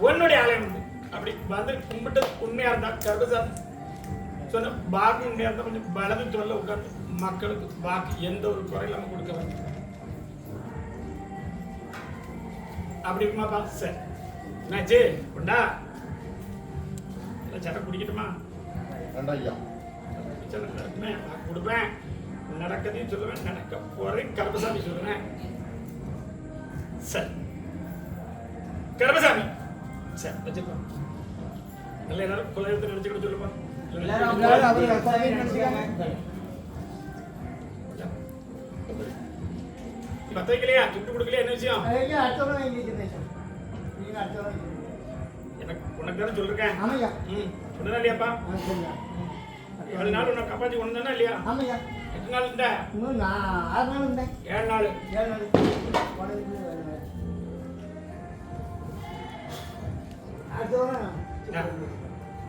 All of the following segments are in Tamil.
உன்னுடைய ஆலயம் வந்து அப்படி வந்து கும்பிட்டு உண்மையா இருந்தா கர்ப்பசாமி சொன்ன பாக்கி உண்மையா இருந்தா கொஞ்சம் வலது தோல்ல உட்காந்து மக்களுக்கு பாக்கி எந்த ஒரு குறை இல்லாம கொடுக்க வேண்டும். அப்படி இருக்குமாப்பா? சரி, என்னாச்சு? உண்டா சட்டை குடிக்கட்டுமா? கொடுப்பேன். நடக்கதையும் சொல்லுவேன், நடக்க போறேன் கர்ப்பசாமி சொல்லுவேன். சரி கர்ப்பசாமி சரி வச்சுக்கோ. நல்ல எல்லாரும் குலதெய்வத்தை நினைச்சுக்கிட்டு சொல்லுப்பா. பத்த வைக்கலையா? துட்டு கொடுக்கலையா? என்ன விஷயம்? எனக்கு உனக்கு தானே சொல்லிருக்கேன். சொன்னா இல்லையாப்பா? 7 நாள் உன்னை காப்பாற்றி கொண்டு தானே இல்லையா? 8 நாள் இருந்தா? 6 நாள் இருந்தேன். 7 நாள்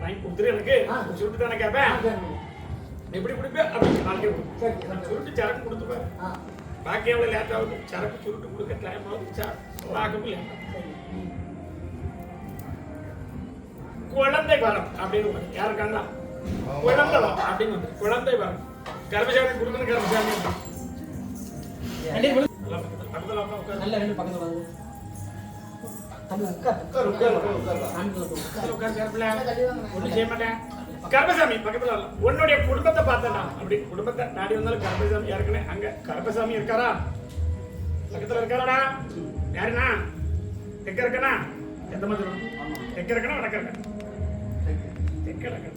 வாங்கி கொடுத்துரு. எனக்கு சுருட்டு தானே கேட்பேன். எப்படி குடிப்பேன் அப்படி நாளைக்கே சுருட்டு சரக்கு கொடுத்துப்பேன். பாக்கி எவ்வளோ லேட் ஆகுது? சரக்கு சுருட்டு கொடுக்க டைம் ஆகுது. பார்க்கவே லேட் குழந்தை வரம் அப்படின்னு யாருக்காங்களா? குழந்தை வரம் அப்படின்னு வந்து குழந்தை வரம் கர்ப்பசாமி கொடுக்கணும். கர்ப்பசாமி கர்ப்பசாமி பக்கத்துல உன்னுடைய குடும்பத்தை பார்த்தா அப்படி குடும்பத்தை நாடி வந்தாலும் கர்ப்பசாமி யாருக்குன்னு அங்க கர்ப்பசாமி இருக்காரா? பக்கத்துல இருக்காரா? யாருண்ணா? தெக்க இருக்கனா? எந்த மாதிரி தெக்க இருக்கனா வடக்க இருக்கா? தெக்க இருக்கா?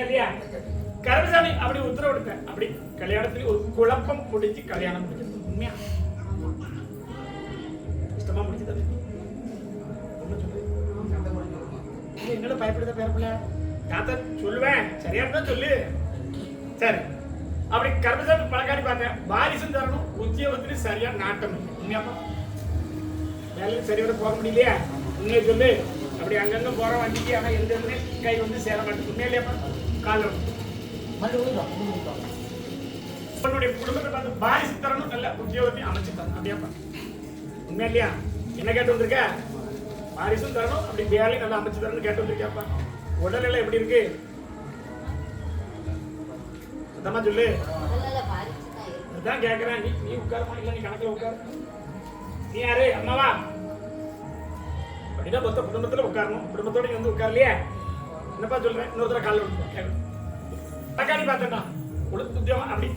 இல்லையா? கர்ப்பசாமி அப்படி உத்தரவு எடுத்தேன். அப்படி கல்யாணத்துல ஒரு குழப்பம் பிடிச்சி கல்யாணம் முடிச்சது. உண்மையா இஷ்டமா முடிச்சது? என்னோட பயப்படுத பேரப்பிள்ள தாத்தா சொல்லுவேன். சரியா தான் சொல்லு. சரி அப்படி கர்ப்பசாமி பழக்காடி பார்த்தேன். வாரிசும் தரணும், உத்தியோகத்திலும் சரியா நாட்டம். உண்மையாப்பா? வேலையும் சரியோட போக முடியலையா? உண்மையை சொல்லு. அப்படி அங்கங்க போற வண்டிக்கு ஆனா எந்த கை வந்து சேர மாட்டேன். உண்மையா இல்லையாப்பா? கால் உன்னுடைய குடும்பத்தை பார்த்து வாரிசு தரணும், நல்ல உத்தியோகத்தையும் அமைச்சு தரணும். அப்படியாப்பா? உண்மையா இல்லையா? என்ன கேட்டு வந்திருக்க? வாரிசும் தரணும், அப்படி வேலையும் நல்லா அமைச்சு தரணும் கேட்டு வந்திருக்கியாப்பா? உடல்நிலை எப்படி இருக்கு? சுத்தமா சொல்லு. அதான் கேட்கிறேன். நீ உட்காரமா? இல்ல நீ கணக்குல உட்காரு. நீ யாரு? அம்மாவா? அப்படின்னா மொத்த குடும்பத்துல உட்காரணும். குடும்பத்தோட நீ வந்து உட்காரலையே. என்னப்பா சொல்றேன்? இன்னொருத்தர கால தக்காளி பார்த்தா உத்தியோகம் அப்படி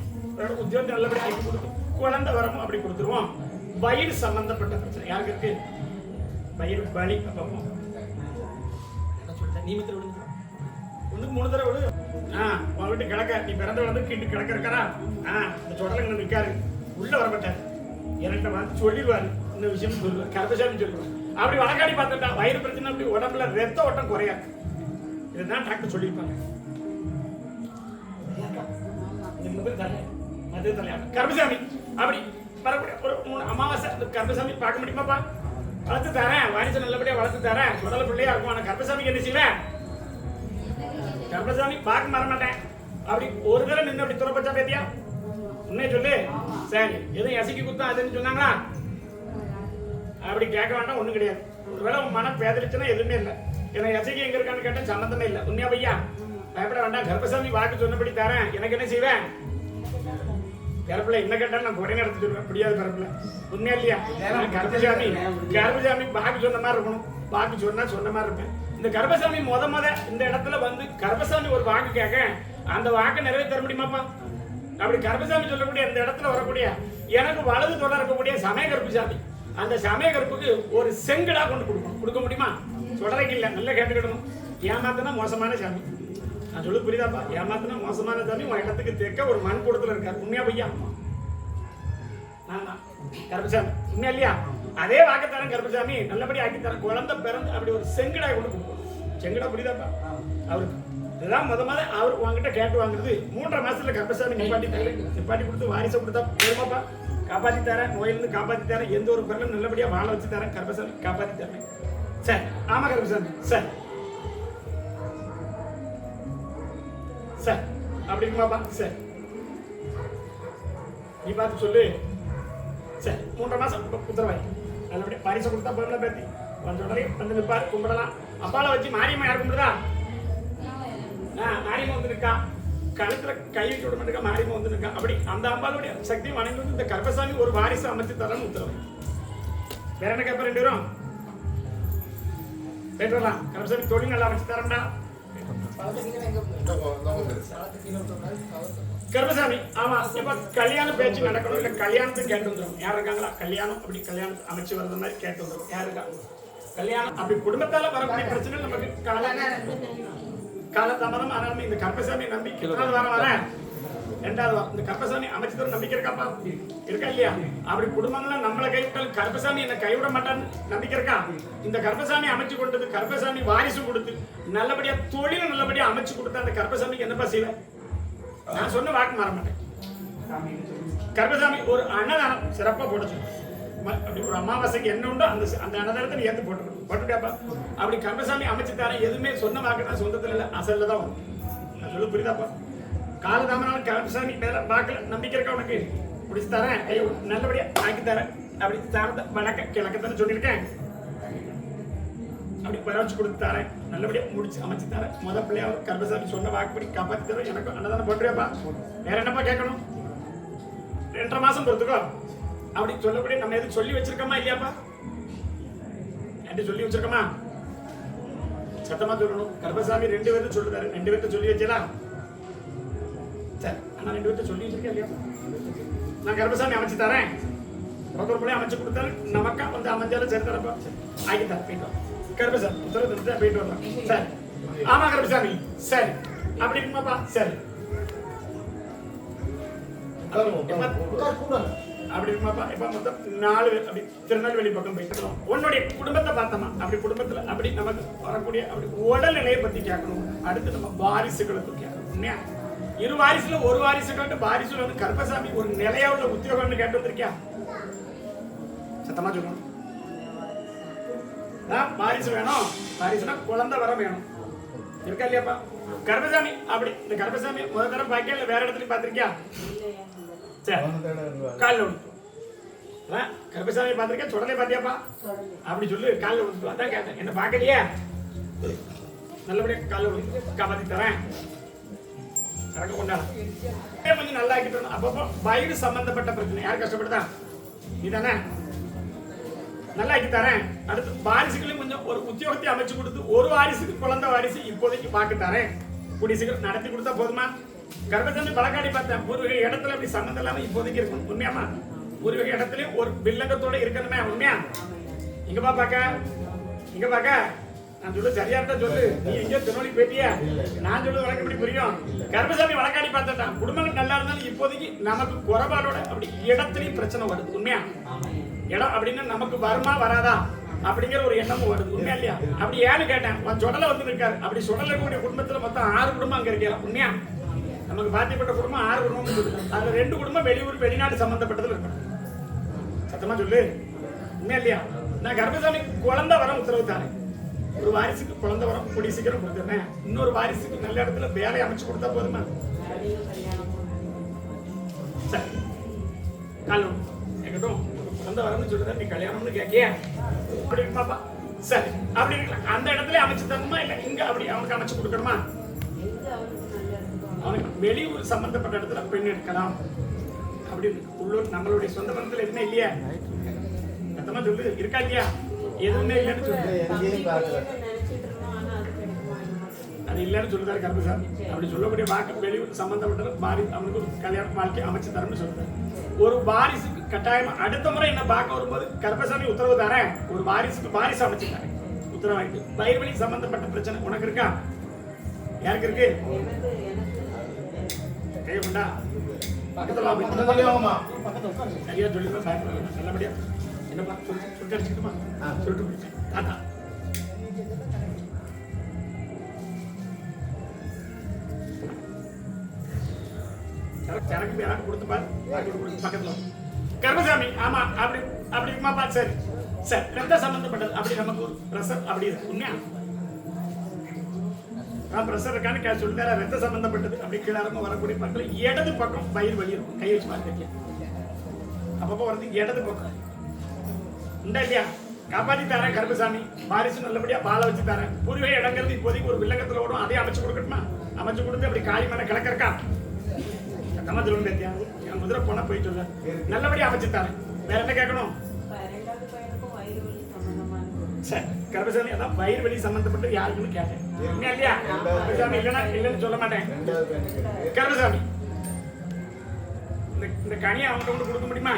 உத்தியோகம் நல்லபடி ஆக்கி கொடுத்து குழந்தை வரணும் அப்படி கொடுத்துருவோம். வயிறு சம்பந்தப்பட்ட பிரச்சனை யாருக்கு இருக்கு? வயிறு வலி. அப்போ என்ன சொல்லிட்டேன்? நீ மத்திர விடுங்க. ஒன்றுக்கு 3 தடவை விடு. உன் வீட்டு கிடக்க நீ பிறந்த வந்து கீட்டு கிடக்க இருக்காரா? இந்த சொடலங்க நிற்காரு. உள்ள வரமாட்டார். என்கிட்ட வந்து சொல்லிடுவாரு. இந்த விஷயம் சொல்லுவார். கர்ப்பசாமி சொல்லுவார். அப்படி வழக்காடி பார்த்துட்டா வயிறு பிரச்சனை அப்படி உடம்புல ரத்த ஓட்டம் குறையாது. இதுதான் டாக்டர் சொல்லியிருப்பாங்க. கர்ப்பசாமி அப்படி வரக்கூடிய ஒரு 3 அமாவாசை கர்ப்பசாமி பார்க்க முடியுமாப்பா? வளர்த்து தரேன். வாரிசு நல்லபடியா வளர்த்து தரேன். முதல்ல பிள்ளையா இருக்கும். ஆனா கர்ப்பசாமிக்கு என்ன செய்வேன்? கர்ப்பசாமி பார்க்க மாற மாட்டேன். அப்படி ஒரு தடவை நின்று அப்படி துறப்பச்சா பேத்தியா? உண்மையை சொல்லு. சரி எதுவும் எசைக்கு குத்தம் அதுன்னு சொன்னாங்களா? அப்படி கேட்க வேண்டாம். ஒண்ணும் கிடையாது. ஒருவேளை உன் மனம் பேதலிச்சுன்னா எதுவுமே இல்லை. ஏன்னா எசைக்கு எங்க இருக்கான்னு கேட்டா சம்பந்தமே இல்லை. உண்மையா பையா? பயப்பட வேண்டாம். கர்ப்பசாமி வாக்கு சொன்னபடி தரேன். எனக்கு என்ன செய்வேன்? கருப்புல என்ன கேட்டாலும் நான் குறை நடத்தி சொல்லுவேன். முடியாது கருப்புல. உண்மையா இல்லையா? கர்ப்பசாமி பாக்கு சொன்ன மாதிரி இருக்கணும். பாக்கு சொன்னா சொன்ன மாதிரி இருப்பேன். இந்த கர்ப்பசாமி இந்த இடத்துல வந்து கர்ப்பசாமி ஒரு வாக்கு கேட்க அந்த வாக்கை நிறைவேற்ற முடியுமாப்பா? அப்படி கர்ப்பசாமி சொல்லக்கூடிய அந்த இடத்துல வரக்கூடிய எனக்கு வலது தொடர இருக்கக்கூடிய சமய கருப்புசாமி அந்த சமய கருப்புக்கு ஒரு செங்கடா கொண்டு கொடுக்கணும். கொடுக்க முடியுமா? தொடரைக்கு இல்லை. நல்லா கேட்டுக்கிடணும். ஏமாத்தினா மோசமான சாமி. நான் சொல்லு புரியுதாப்பா? ஏமாத்தினா மோசமான சாமி. உன் இடத்துக்கு தெக்க ஒரு மண் கூடத்துல இருக்காரு. உண்மையா பையா? கர்ப்பசாமி உண்மையா இல்லையா? அதே வாக்கத்தாரன் கர்ப்பசாமி நல்லபடி ஆக்கி தர குழந்தை பிறந்து அப்படி ஒரு செங்கடா கொண்டு கொடுக்கணும். செங்கடா புரியுதாப்பா? அவருக்கு இதுதான் முதல்ல அவர் உங்ககிட்ட கேட்டு வாங்குறது. 3.5 மாசத்துல கர்ப்பசாமி நிப்பாட்டி கொடுத்து வாரிசை கொடுத்தா பெருமாப்பா காப்பாற்றி தரேன். நோயிலிருந்து காப்பாற்றி தரேன். எந்த ஒரு பொருளும் நல்லபடியா வாழ வச்சு தரேன். கர்ப்பசாமி காப்பாற்றி தரேன். சரி ஆமா கர்ப்பசாமி. சரி சரி அப்படி இருக்குமாப்பா? சரி நீ பார்த்து சொல்லு. சரி 3.5 மாசம் உத்தரவாய் நல்லபடியா வாரிசை கொடுத்தா போதும் பேத்தி கொஞ்சம் உடனே வந்து நிற்பாரு கும்பிடலாம். அப்பால வச்சு மாரியம்மா யார் கும்பிடுதா? மாரியம்மா வந்து நிற்கா, கழுத்துல கை வச்சு விட மாட்டேங்க, மாரியம்மா வந்து நிற்கா. அப்படி அந்த அம்பாளுடைய சக்தி வணங்கி வந்து இந்த கர்ப்பசாமி ஒரு வாரிசு அமைச்சு தரன்னு உத்தரவு. வேற என்ன கேட்ப? 2 பேரும் போயிட்டு வரலாம். கர்ப்பசாமி தொழில் நல்லா அமைச்சு தரேன்டா. கர்ப்பசாமி ஆமா, இப்ப கல்யாண பேச்சு நடக்கணும், இல்ல கல்யாணத்துக்கு கேட்டு வந்துடும். யார் இருக்காங்களா கல்யாணம் அப்படி கல்யாணம் அமைச்சு வர்ற மாதிரி கேட்டு வந்துடும். யார் இருக்கா கல்யாணம் அப்படி குடும்பத்தால வரக்கூடிய பிரச்சனை நமக்கு காலதாமதம் ஆனாலும் இந்த கர்ப்பசாமி நம்பிக்கை வர 2வது வாரம் இந்த கர்ப்பசாமி அமைச்சு தர நம்பிக்கை இருக்காப்பா? இருக்கா இல்லையா? அப்படி குடும்பங்கள நம்மளை கைவிட்டால் கர்ப்பசாமி என்ன கைவிட மாட்டான்னு நம்பிக்கை இருக்கா? இந்த கர்ப்பசாமி அமைச்சு கொடுத்தது, கர்ப்பசாமி வாரிசு கொடுத்து நல்லபடியா தொழில நல்லபடியா அமைச்சு கொடுத்த அந்த கர்ப்பசாமிக்கு என்னப்பா செய்வேன்? நான் சொன்ன வாக்கு மாற மாட்டேன். கர்ப்பசாமி ஒரு அன்னதானம் சிறப்பா போடுச்சு. அப்படி ஒரு அமாவாசைக்கு என்ன உண்டோ அந்த அன்னதானத்தை நீ ஏத்து போட்டுட்டாப்பா. அப்படி கர்ப்பசாமி அமைச்சு தரேன். எதுவுமே சொன்ன வாக்குனா சொந்தத்துல இல்ல, அசல்ல தான் வரும். நான் சொல்ல புரியுதாப்பா? காலதாமனாலும் கர்ப்பசாமி மேல வாக்குல நம்பிக்கை இருக்கா உனக்கு? பிடிச்சு தரேன், நல்லபடியா ஆக்கி தரேன். அப்படி சார்ந்த வடக்க கிழக்கத்தானே சொல்லியிருக்கேன். அப்படி வர வச்சு கொடுத்து தரேன், நல்லபடியா முடிச்சு அமைச்சு தரேன். முத பிள்ளையாவது கர்ப்பசாமி சொன்ன வாக்குப்படி காப்பாற்றி தரேன். எனக்கு அன்னதானம் போட்டுறியாப்பா? வேற என்னப்பா கேட்கணும்? 2.5 மாசம் பொறுத்துக்கோ. அப்படி சொல்லக்கூடிய நம்ம எதுவும் சொல்லி வச்சிருக்கோமா இல்லையாப்பா? என்று சொல்லி வச்சிருக்கோமா? சத்தமா சொல்லணும். கர்ப்பசாமி 2 பேர்த்து சொல்லுதாரு. 2 பேர்த்த சொல்லி வச்சலாம். சரி, ஆனா 2 பேர்த்த சொல்லி வச்சிருக்கேன் இல்லையா? நான் கர்ப்பசாமி அமைச்சு தரேன், ஒரு பிள்ளை அமைச்சு கொடுத்தாரு, நமக்கா வந்து அமைஞ்சாலும் சரி தரப்பா, ஆக்கி தரேன். போயிட்டு கர்ப்பசாமி உத்தரவு போயிட்டு வரலாம். சரி, ஆமா கர்ப்பசாமி சரி அப்படி இருக்குமாப்பா? சரி அப்படி இருக்குமாப்பா? இப்ப மொத்தம் 4 பேர் அப்படி திருநெல்வேலி பக்கம் போயிட்டு உன்னுடைய குடும்பத்தை பார்த்தோமா? அப்படி குடும்பத்துல அப்படி நமக்கு வரக்கூடிய அப்படி உடல்நிலையை பத்தி கேட்கணும். அடுத்து நம்ம வாரிசுகளை பத்தி கேட்கணும். உண்மையா 2 வாரிசுல 1 வாரிசு கேட்டு வாரிசுல வந்து கர்ப்பசாமி ஒரு நிலையா உள்ள உத்தியோகம்னு கேட்டு வந்திருக்கியா? சத்தமா சொல்லணும். வாரிசு வேணும். வாரிசுனா குழந்தை வர வேணும். இருக்கா இல்லையாப்பா? கர்ப்பசாமி அப்படி இந்த கர்ப்பசாமி முதல் தரம் பாக்கியா இல்ல வேற இடத்துல பாத்திருக்கியா? சரி, காலில் விழுத்து. கர்ப்பசாமி பாத்திருக்கேன், சுடலை பாத்தியாப்பா? அப்படி சொல்லு, காலில் விழுத்து. அதான் கேட்டேன், என்ன பாக்கலையே? நல்லபடியா காலில் விழுத்து காப்பாத்தி தரேன். கொஞ்சம் நல்லா ஆக்கிட்டு அப்பப்போ வயிறு சம்பந்தப்பட்ட பிரச்சனை யார் கஷ்டப்படுதா? நீதானே? நல்லா ஆக்கி தரேன். அடுத்து வாரிசுகளையும் கொஞ்சம் ஒரு உத்தியோகத்தை அமைச்சு கொடுத்து 1 வாரிசுக்கு குழந்தை வாரிசு இப்போதைக்கு பார்க்க தரேன். கூடிய சீக்கிரம் நடத்தி கொடுத்தா போதுமா? கர்ப்பசாமி பழக்காடி பார்த்தேன். பூர்வீக இடத்துல அப்படி சம்மந்தம் இல்லாம இப்போதைக்கு இருக்கணும். உண்மையாமா? பூர்வீக இடத்துலயும் ஒரு வில்லங்கத்தோட இருக்கணுமே. உண்மையா? இங்க பாக்க நான் சொல்ல சரியா இருந்தா சொல்லு. நீ எங்கேயோ திருநெல்வேலி போயிட்டியா? நான் சொல்றது வழக்கு எப்படி புரியும்? கர்ப்பசாமி வழக்காடி பார்த்துட்டான். குடும்பங்கள் நல்லா இருந்தாலும் இப்போதைக்கு நமக்கு குறைபாடோட அப்படி இடத்துலயும் பிரச்சனை வருது. உண்மையா? இடம் அப்படின்னா நமக்கு வருமா வராதா அப்படிங்கிற ஒரு எண்ணமும் வருது. உண்மையா இல்லையா? அப்படி ஏன்னு கேட்டேன். சுடலை வந்து இருக்காரு. அப்படி சுடலை கூடிய குடும்பத்துல மொத்தம் 6 குடும்பம் அங்க இருக்கலாம். உண்மையா? நமக்கு பாத்தியப்பட்ட குடும்பம் 6 குடும்பம் சொல்லுங்க. அதுல 2 குடும்பம் வெளியூர் வெளிநாடு சம்பந்தப்பட்டதுல இருக்கணும். சத்தமா சொல்லு. உண்மையா இல்லையா? நான் கர்ப்பசாமி குழந்தை வர உத்தரவு தானே. 1 வாரிசுக்கு குழந்தை வரம் கூடிய சீக்கிரம் கொடுத்துறேன். இன்னொரு வாரிசுக்கு நல்ல இடத்துல வேலை அமைச்சு கொடுத்தா போதுமா? சரி, காலம் எங்கட்டும் குழந்தை வரம்னு சொல்லுதா? நீ கல்யாணம்னு கேட்கிய அப்படி பாப்பா. சரி, அப்படி இருக்கலாம். அந்த இடத்துல அமைச்சு தரணுமா இல்ல இங்க அப்படி அவனுக்கு அமைச்சு கொடுக்கணுமா? அவனுக்கு வெளியூர் சம்பந்தப்பட்ட இடத்துல பெண் எடுக்கலாம். அப்படி உள்ளூர் நம்மளுடைய சொந்த பந்தத்துல எதுவுமே இல்லையா? சத்தமா சொல்லு. இருக்கா இல்லையா? எதுவுமே இல்லைன்னு சொல்லு. அது இல்லைன்னு சொல்லுறாரு கர்ப்பசாமி. அப்படி சொல்லக்கூடிய வாக்கு வெளியூர் சம்பந்தப்பட்ட வாரிசு அவனுக்கு ஒரு கல்யாண வாழ்க்கை அமைச்சு தரணும்னு சொல்றாரு. ஒரு வாரிசுக்கு கட்டாயமா அடுத்த முறை என்ன பார்க்க வரும்போது கர்ப்பசாமி உத்தரவு தரேன். ஒரு வாரிசுக்கு வாரிசு அமைச்சு தரேன் உத்தரவாயிட்டு. வயிறு வலி சம்பந்தப்பட்ட பிரச்சனை உனக்கு இருக்கா? யாருக்கு இருக்கு? கையண்டா பக்கத்துல சரியா சொல்லிருந்தா பயப்பட நல்லபடியா என்னப்பா சொல்லிட்டு அடிச்சுக்கிட்டுமா சொல்லிட்டு தாத்தா சரக்கு யாரும் கொடுத்து பாரு பக்கத்துல கர்மசாமி. ஆமா அப்படி அப்படி இருக்குமாப்பா? சரி சரி, ரத்த சம்பந்தப்பட்டது அப்படி நமக்கு ஒரு பிரஷர் அப்படி இருக்கு. உண்மையா? பிரஷர் இருக்கான்னு சொல்லிட்டார. ரத்த சம்பந்தப்பட்டது அப்படி கீழாரமா வரக்கூடிய பக்கத்துல இடது பக்கம் வயிறு வலி இருக்கும். கை வச்சு பார்த்துருக்கேன். அப்பப்போ வரது இடது பக்கம் உண்டா இல்லையா? காப்பாத்தி தரேன் கருப்பசாமி. வாரிசு நல்லபடியா பாலை வச்சு தரேன். புதுவை இடங்கிறது இப்போதைக்கு ஒரு வில்லங்கத்துல ஓடும், அதையும் அமைச்சு கொடுக்கட்டுமா? அமைச்சு கொடுத்து அப்படி காளி மேல கிழக்கா சத்தமா சொல்லுங்க பேத்தியா. என் குதிரை போனா போய் சொல்ல நல்லபடியா அமைச்சு தரேன். வேற என்ன கேட்கணும்? சரி, கருப்பசாமி அதான் வயிறு வலி சம்பந்தப்பட்டு யாருக்குன்னு கேட்டேன். இல்லையா கருப்பசாமி? இல்லைன்னு சொல்ல மாட்டேன். கருப்பசாமி இந்த கனியை அவங்க கொண்டு கொடுக்க முடியுமா?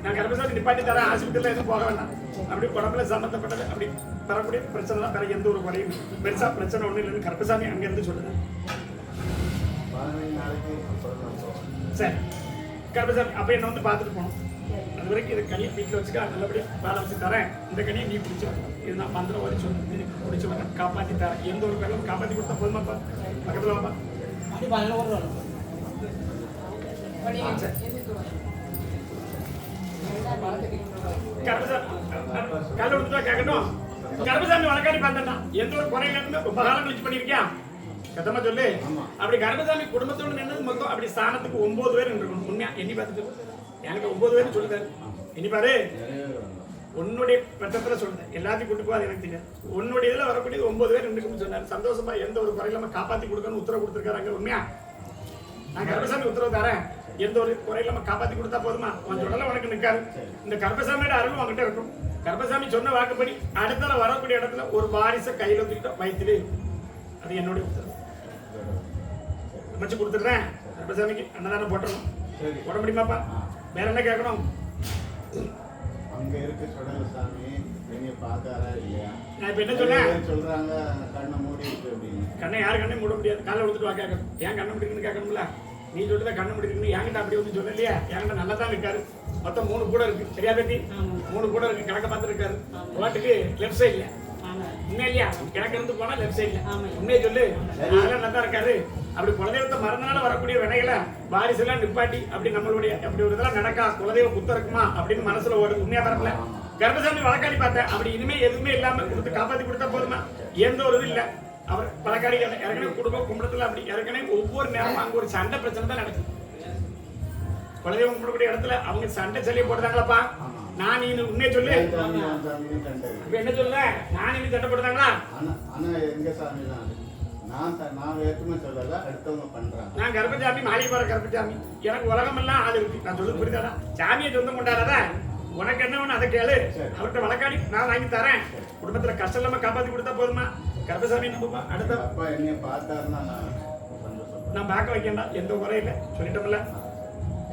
நான் கர்ப்பசாமி நிப்பாட்டி தரேன், ஆஸ்பத்திரியில் எதுவும் போக வேண்டாம். அப்படி உடம்புல சம்பந்தப்பட்டது அப்படி வரக்கூடிய பிரச்சனை தான், வேற எந்த ஒரு குறையும் பெருசா பிரச்சனை ஒன்றும் இல்லைன்னு கர்ப்பசாமி அங்கேருந்து சொல்லுது. சரி கர்ப்பசாமி, அப்போ என்ன வந்து பார்த்துட்டு போகணும். அது வரைக்கும் இது கனியை வீட்டில் வச்சுக்க, நல்லபடியாக வேலை வச்சு தரேன். இந்த கனியை நீ பிடிச்சி வரணும். இது நான் மந்திரம் வரை சொல்லி பிடிச்சி வரேன், காப்பாற்றி தரேன். எந்த ஒரு பேரும் காப்பாற்றி கொடுத்தா போதுமாப்பா. பக்கத்தில் வாப்பா. கர்ப்பசாமி வழக்காடி பார்த்தா எந்த ஒரு குறையில இருந்து ரொம்ப காலம் கழிச்சு பண்ணிருக்கியா? கதமா சொல்லு. அப்படி கர்ப்பசாமி குடும்பத்தோடு நின்று மொத்தம் அப்படி ஸ்தானத்துக்கு 9 பேர் இருக்கணும். உண்மையா எண்ணி பார்த்துட்டு எனக்கு 9 பேர் சொல்லுதாரு. எண்ணி பாரு, உன்னுடைய பட்சத்துல சொல்லுறேன், எல்லாத்தையும் கூட்டு போது எனக்கு தெரியாது. உன்னுடைய இதுல வரக்கூடியது 9 பேர் இருக்குன்னு சொன்னாரு. சந்தோஷமா எந்த ஒரு குறையில்லாம காப்பாத்தி கொடுக்கணும்னு உத்தரவு கொடுத்துருக்காங்க. உண்மையா நான் கர்ப்பசாமி உத்தரவு தரேன், எந்த ஒரு குறையில்லாம காப்பாத்தி கொடுத்தா போதுமா? உன் உடல உனக்கு நிற்காது. இந்த கர்ப்பசாமியோட அருள் உங்ககிட்ட இருக்கும். கர்ப்பசாமி சொன்ன வாக்குப்படி அடுத்த வரக்கூடிய இடத்துல ஒரு வாரிசை கையில தூக்கிட்ட வைத்துடு. அது என்னுடைய உத்தரவு. அமைச்சு கொடுத்துடுறேன். கர்ப்பசாமிக்கு அன்னதானம் போட்டுறணும். போட முடியுமாப்பா? வேற என்ன கேட்கணும்? அங்க இருக்கு சுடல சாமி, நீங்க பாக்காரா இல்லையா? நான் இப்ப என்ன சொன்னேன்? சொல்றாங்க கண்ணை மூடி இருக்கு அப்படின்னு. கண்ணை யாரு கண்ணை மூட முடியாது. காலைல கொடுத்துட்டு வா கேட்கணும். ஏன் கண்ணை முடிக்குன்னு கேட்கணும்ல? நீ சொல்லிட்டு கண்ணை முடிக்கணும். என்கிட்ட அப்படி ஒன்று சொல்ல இல்லையா? என்கிட்ட நல்லா தான் இருக்காரு. மொத்தம் 3 கூட இருக்கு. சரியா பேத்தி? 3 கூட இருக்கு. கணக்க பார்த்து இருக்காரு. வாட்டுக்கு லெஃப்ட் சைட்ல உண்மையா இல்லையா? கிழக்கு இருந்து போனா லெஃப்ட் சைட்ல உண்மையை சொல்லு. அதெல்லாம் நல்லா இருக்காரு. அப்படி குலதெய்வத்தை மறந்தனால வரக்கூடிய வினைகளை வாரிசெல்லாம் நிப்பாட்டி அப்படி நம்மளுடைய அப்படி ஒரு இதெல்லாம் நடக்கா, குலதெய்வ புத்தம் இருக்குமா அப்படின்னு மனசுல ஓடு. உண்மையா வரல. கர்ப்பசாமி வழக்காடி பார்த்தேன். அப்படி இனிமே எதுவுமே இல்லாம கொடுத்து காப்பாத்தி கொடுத்தா போதுமா? எந்த ஒரு இது இல்ல. அவர் வழக்காடி ஏற்கனவே குடும்பம் கும்பிடத்துல அப்படி ஏற்கனவே ஒவ்வொரு நேரமும் அங்க ஒரு சண்டை பிரச்சனை தான் நடக்குது. குலதெய்வம் கும்பிடக்கூடிய இடத்துல அவங்க சண்டை சளியை போடுறாங்களாப்பா. நான் நீ உண்மையை சொல்லு. என்ன சொல்ல? நான் நீ சண்டை போடுறாங்களா? எங்க சாமி தான் நான் வேற்றுமை சொல்லல, அடுத்தவங்க பண்றாங்க. நான் கர்ப்பசாமி, மாளிகை போற கர்ப்பசாமி. எனக்கு உலகம் எல்லாம் ஆள் இருக்கு. நான் சொல்ல புரியுதாடா? சாமியை சொந்தம் கொண்டாடாத. உனக்கு என்ன வேணும் அதை கேளு. அவர்கிட்ட வழக்காடி நான் வாங்கி தரேன். குடும்பத்துல கஷ்டம் இல்லாம காப்பாத்தி கொடுத்தா போதுமா? கர்ப்பசாமி நம்புமா? அடுத்த அப்பா என்னைய பார்த்தாருன்னா நான் பார்க்க வைக்கண்டா, எந்த குறையும் இல்லை. சொல்லிட்டோம்ல,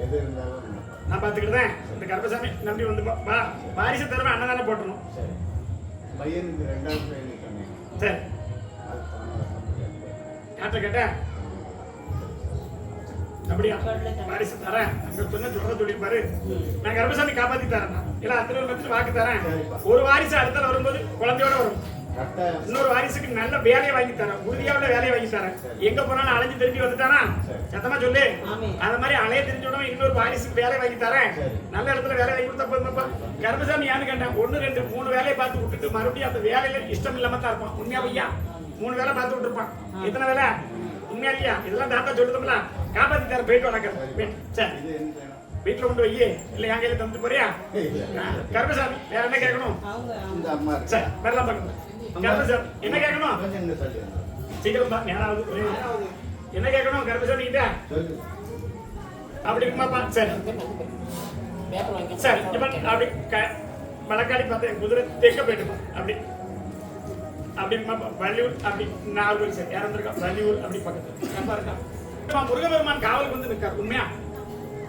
எது இருந்தாலும் நான் பார்த்துக்கிட்டேன். இந்த கர்ப்பசாமி நம்பி வந்து வாரிசு தருவேன். அன்னதானே போட்டணும். சரி, பையனுக்கு 2வது பையனுக்கு சொன்னீங்க. சரி, யார்கிட்ட கேட்டேன்? அப்படியா? வாரிசு தரேன். அங்க சொன்ன சொல்ற சொல்லியிருப்பாரு. நான் கர்ப்பசாமி காப்பாத்தி தரேன். இல்ல அத்தனை பேருக்கு வாக்கு தரேன். ஒரு வாரிசு அடுத்த வரும்போது குழந்தையோட வரும். இன்னொரு வாரிசுக்கு நல்ல வேலையை வாங்கி தரேன். உறுதியாவுல வேலையை வாங்கி தரேன். எங்க போனாலும் அலைஞ்சு திரும்பி வந்துட்டானா? சத்தமா சொல்லு. அந்த மாதிரி அலைய தெரிஞ்சோட இன்னொரு வாரிசுக்கு வேலை வாங்கி தரேன். நல்ல இடத்துல வேலை வாங்கி கொடுத்தா போதுமாப்பா? கர்ப்பசாமி யான்னு கேட்டேன். 1 2 3 வேலையை பார்த்து விட்டுட்டு மறுபடியும் அந்த வேலையில இஷ்டம் இல்லாம தான் இருப்பான். உண்மையா பையா? 3 வேலை பார்த்து விட்டுருப்பான். எத்தனை வேலை? உண்மையா இல்லையா? இதெல்லாம் தாத்தா சொல்லுதுங்களா? காப்பாத்தி தர போயிட்டு வணக்கம். சரி, வீட்டுல கொண்டு வையே. இல்ல என் கையில தந்து போறியா? கர்ப்பசாமி வேற என்ன கேட்கணும்? சரி, வரலாம் பார்க்கணும். கர்ப்பசாமி என்ன கேட்கணும்? சீக்கிரம் தான் நேராவது. என்ன கேட்கணும் கர்ப்பசாமி கிட்ட? அப்படி இருக்குமாப்பா? சரி சரி, இப்ப அப்படி வழக்காடி பார்த்தேன். குதிரை தேக்க போயிட்டு அப்படி அப்படி வள்ளியூர் அப்படி நாகூர். சரி, யாரும் இருக்கா? வள்ளியூர் அப்படி பக்கத்துல நம்பா இருக்கா? முருகபெருமான் காவலுக்கு வந்து நிற்கார். உண்மையா?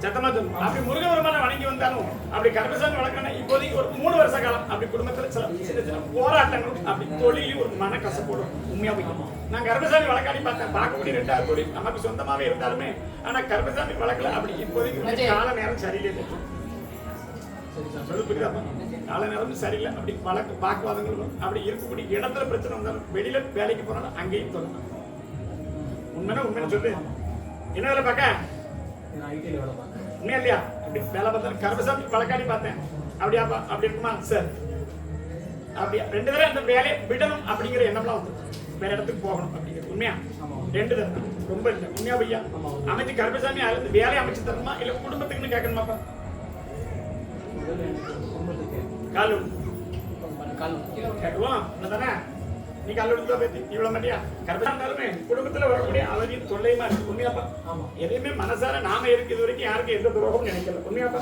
சத்தமா சொல்லும். அப்படி முருகபெருமான வணங்கி வந்தாலும் அப்படி கர்ப்பசாமி வழக்கணும். இப்போதைக்கு ஒரு 3 வருஷ காலம் அப்படி குடும்பத்துல சில சின்ன போராட்டங்களும் அப்படி தொழிலும் ஒரு மன கசப்போடும். உண்மையா போய் நான் கர்ப்பசாமி வழக்காடி பார்த்தேன். பார்க்கக்கூடிய 2வது தொழில் நமக்கு சொந்தமாவே இருந்தாலுமே ஆனா கர்ப்பசாமி வழக்கல அப்படி இப்போதைக்கு கால நேரம் சரியில்லை. சொல்லு புரியுதாப்பா? கால நேரம் சரியில்லை. அப்படி வழக்கு வாக்குவாதங்கள் வரும். அப்படி இருக்கக்கூடிய இடத்துல பிரச்சனை வந்தாலும் வெளியில வேலைக்கு போனாலும் அங்கேயும் சொல்லலாம். உண்மையா உண்மையா சொல்லு. என்ன வேலை பார்க்க? உண்மையா இல்லையா? அப்படி வேலை பார்த்தா கர்ப்பசாமி வழக்காடி பார்த்தேன். அப்படியாப்பா? அப்படி இருக்குமா? சார் அப்படியா? 2 தடவை அந்த வேலையை விடணும் அப்படிங்கிற எண்ணம்லாம் வந்து வேற இடத்துக்கு போகணும் அப்படிங்கிற. உண்மையா? 2 தடவை ரொம்ப இல்லை. உண்மையா பையா? அமைச்சு கர்ப்பசாமி அதுல வேலையை அமைச்சு தரணுமா இல்ல குடும்பத்துக்குன்னு கேட்கணுமாப்பா? கால் கேட்குவோம் என்னதானே நீ கால் எடுத்து பேத்தி இவ்வளோ மாட்டியா கரெக்டாக இருந்தாலுமே குடும்பத்தில் வரக்கூடிய அவதியும் தொல்லையுமா இருக்கு உண்மையாப்பா எதையுமே மனசார நாம இருக்கு இது வரைக்கும் யாருக்கும் எந்த துரோகமும் நினைக்கல உண்மையாப்பா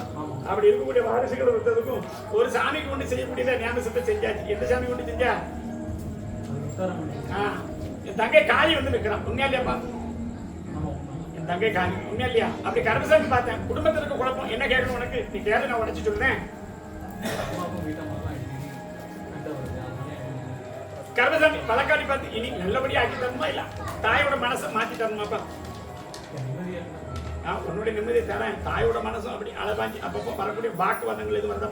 அப்படி இருக்கக்கூடிய வாரிசுகள் விட்டதுக்கும் ஒரு சாமிக்கு கொண்டு செய்யக்கூடியத ஞாபகத்தை செஞ்சாச்சு எந்த சாமி கொண்டு செஞ்சா என் தங்கை காளி வந்து நிற்கிறான் உண்மையா இல்லையாப்பா என் தங்கை காளி உண்மையா இல்லையா அப்படி கருமசாமி பார்த்தேன் குடும்பத்தில் இருக்க குழப்பம் என்ன கேட்கணும் உனக்கு நீ கேளு நான் உடச்சு சொல்றேன் கர்மசாமி பழக்காடி பார்த்து இனி நல்லபடியா ஆக்கி தரணுமா இல்ல தாயோட மனசை மாத்தி தரணுமாப்பா உன்னுடைய நிம்மதியை தரேன் தாயோட மனசும் அப்படி அழகாஞ்சி அப்பப்போ வரக்கூடிய வாக்குவாதங்கள் எது வருதா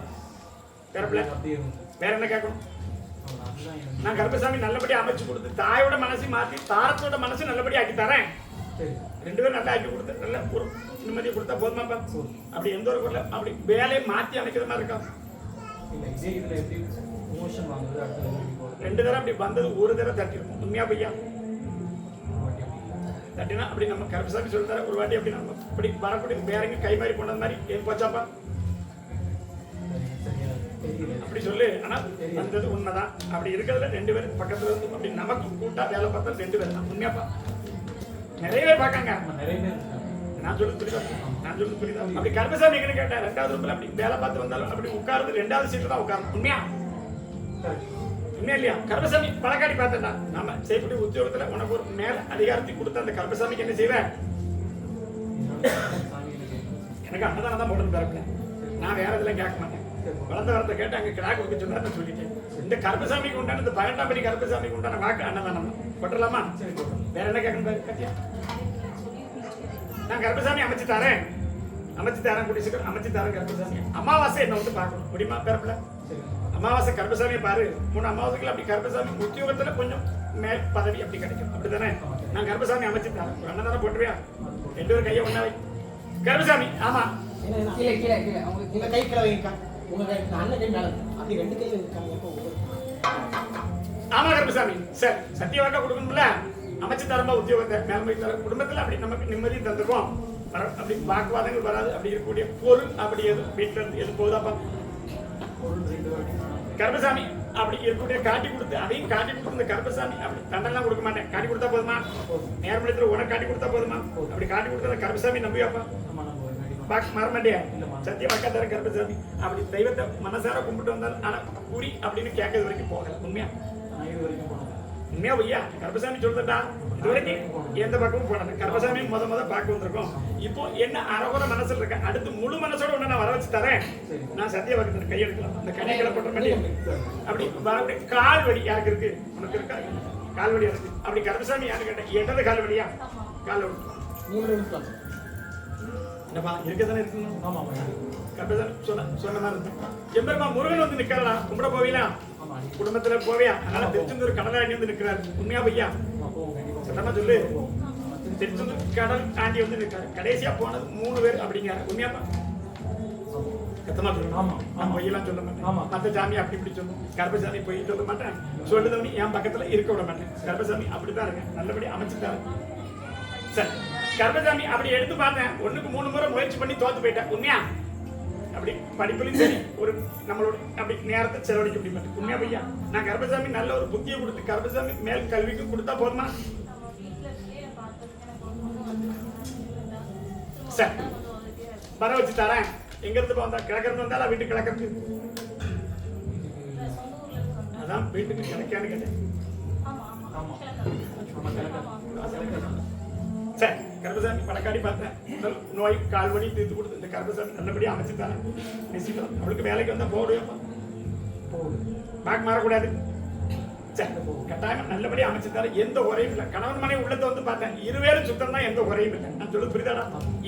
வேற என்ன கேட்கணும் நான் கர்மசாமி நல்லபடியா அமைச்சு கொடுத்து தாயோட மனசை மாத்தி தாரத்தோட மனசு நல்லபடியா ஆக்கி தரேன் ரெண்டு பேரும் நல்லா ஆக்கி கொடுத்து நல்ல ஒரு நிம்மதியை கொடுத்தா போதுமாப்பா அப்படி எந்த ஒரு பொருள் அப்படி வேலையை மாத்தி அமைக்கிற மாதிரி இருக்கா ரெண்டு தடவை அப்படி வந்தது ஒரு தடவை தட்டிருக்கும் உண்மையா பையா தட்டினா அப்படி நம்ம கருப்பசாமி சொல்லி தர ஒரு வாட்டி அப்படி நம்ம இப்படி வரக்கூடிய வேற எங்க கை மாதிரி போனது மாதிரி ஏன் போச்சாப்பா அப்படி சொல்லு ஆனா வந்தது உண்மைதான் அப்படி இருக்கிறதுல ரெண்டு பேரும் பக்கத்துல இருந்து அப்படி நமக்கு கூட்டா வேலை பார்த்தா ரெண்டு பேர் தான் உண்மையாப்பா நிறைய பேர் பார்க்காங்க நான் சொல்லுது புரியுதா அப்படி கருப்பசாமி எங்கன்னு கேட்டேன் ரெண்டாவது ரூம்ல அப்படி வேலை பார்த்து வந்தாலும் அப்படி உட்கார்ந்து ரெண்டாவது சீட்ல தான் உட்காரணும் உண்மையா உண்மையா இல்லையா கருப்பசாமி பழக்காடி பார்த்தா நாம செய்யக்கூடிய உத்தியோகத்துல உனக்கு ஒரு மேல அதிகாரத்தை கொடுத்த அந்த கருப்பசாமிக்கு என்ன செய்வேன் எனக்கு அன்னதானம் தான் போடணும் பிறகு நான் வேற இதெல்லாம் கேட்க மாட்டேன் வளர்ந்த வரத்தை கேட்டு அங்க கிடாக்கு வைக்க சொன்னா நான் சொல்லிட்டேன் இந்த கருப்பசாமிக்கு உண்டான இந்த 12ஆம் படி கருப்பசாமிக்கு உண்டான வாக்கு அன்னதானம் போட்டலாமா வேற என்ன கேட்கணும் கத்தியா நான் கர்ப்பசாமி அமைச்சு தரேன் கூடிய சீக்கிரம் அமைச்சு தரேன் கர்ப்பசாமி அமாவாசை என்ன வந்து பார்க்கணும் முடியுமா பிறப்புல அமாவாசை கர்ப்பசாமியை பாரு 3 அமாவாசைக்குள்ள அப்படி கர்ப்பசாமி உத்தியோகத்துல கொஞ்சம் மேல் பதவி அப்படி கிடைக்கும் அப்படித்தானே நான் கர்ப்பசாமி அமைச்சு தரேன் ஒரு அண்ணன் போட்டுவியா ரெண்டு பேரும் கையை ஒண்ணா வை கர்ப்பசாமி ஆமா ஆமா கர்ப்பசாமி சரி சத்திய வாக்கா கொடுக்கணும்ல அமைச்சு தரமா உத்தியோகத்தை மேல்மை தர குடும்பத்துல அப்படி நமக்கு நிம்மதியும் தந்துருவோம் அப்படி வாக்குவாதங்கள் வராது அப்படி இருக்கக்கூடிய பொருள் அப்படி எது வீட்டுல இருந்து எது போகுதாப்பா கர்ப்பசாமி அப்படி இருக்கக்கூடிய காட்டி கொடுத்து அதையும் காட்டி கொடுத்து கர்ப்பசாமி அப்படி தண்டெல்லாம் கொடுக்க மாட்டேன் காட்டி கொடுத்தா போதுமா நேர்மலத்துல உனக்கு காட்டி கொடுத்தா போதுமா அப்படி காட்டி கொடுத்தா கர்ப்பசாமி நம்பியாப்பா மற மாட்டியா சத்திய வாக்கா தர கர்ப்பசாமி அப்படி தெய்வத்தை மனசார கும்பிட்டு வந்தாலும் ஆனா குறி அப்படின்னு கேட்கறது வரைக்கும் போகல உண்மையா உண்மையா ஐயா கர்ப்பசாமி சொல்றா இது வரைக்கும் எந்த பக்கமும் போனது கர்ப்பசாமி முத பார்க்க வந்திருக்கோம் இப்போ என்ன அறகுற மனசுல இருக்க அடுத்து முழு மனசோட ஒண்ணு நான் வர வச்சு தரேன் நான் சத்திய வாக்கத்துல கையெடுக்கலாம் அந்த கைகளை போட்ட மாட்டேன் அப்படி வரக்கூடிய கால் வலி யாருக்கு இருக்கு உனக்கு இருக்கா கால் வலி இருக்கு அப்படி கர்ப்பசாமி யாரு கேட்டேன் என்னது கால் வலியா கால் வலி என்னப்பா இருக்கதானே இருக்கணும் ஆமா கர்ப்பசாமி சொன்ன மாதிரி இருக்கு எம்பெருமா முருகன் வந்து நிக்கிறா கும்பிட போவீங்களா குடும்பத்துல போவியா அதனால திருச்செந்தூர் கடல் ஆண்டி வந்து நிற்கிறாரு உண்மையா பையா சத்தமா சொல்லு திருச்செந்தூர் கடல் ஆண்டி வந்து நிற்கிறாரு கடைசியா போனது 3 பேர் அப்படிங்கிறாரு உண்மையாப்பா சத்தமா சொல்லணும் நான் பொய்யெல்லாம் சொல்ல மாட்டேன் மத்த சாமி அப்படி இப்படி சொல்லும் கர்ப்பசாமி பொய் சொல்ல மாட்டேன் சொல்லுதவனி என் பக்கத்துல இருக்க விட மாட்டேன் கர்ப்பசாமி அப்படிதான் இருக்கேன் நல்லபடி அமைச்சுட்டாரு சரி கர்ப்பசாமி அப்படி எடுத்து பார்த்தேன் 1க்கு 3 முறை முயற்சி பண்ணி தோத்து போயிட்டேன் உண்மையா அப்படி படிப்புலையும் சரி ஒரு நம்மளோட அப்படி நேரத்தை செலவழிக்க முடியும் உண்மையா பையா நான் கர்ப்பசாமி நல்ல ஒரு புத்தியை கொடுத்து கர்ப்பசாமி மேல் கல்விக்கு கொடுத்தா போதுமா சரி வர வச்சு தரேன் எங்க இருந்து வந்தா கிழக்கிறது வந்தாலும் வீட்டுக்கு கிழக்கிறது அதான் வீட்டுக்கு கிடைக்கான்னு கேட்டேன் சரி கர்ப்பசாமி பழக்காடி பார்த்தேன் முதல் நோய் கால்வடி தீர்த்து கொடுத்து இந்த கர்ப்பசாமி நல்லபடியாக அமைச்சுட்டாங்க நிச்சயம் அவளுக்கு வேலைக்கு வந்தா போடுவேப்பா பேக் மாறக்கூடாது சரி கட்டாயம் நல்லபடியாக அமைச்சுட்டாரு எந்த குறையும் இல்லை கணவன் மனைவி உள்ளத்தை வந்து பார்த்தேன் இருவேரும் சுத்தம் தான் எந்த குறையும் இல்லை நான் சொல்லுது புரியுதாடா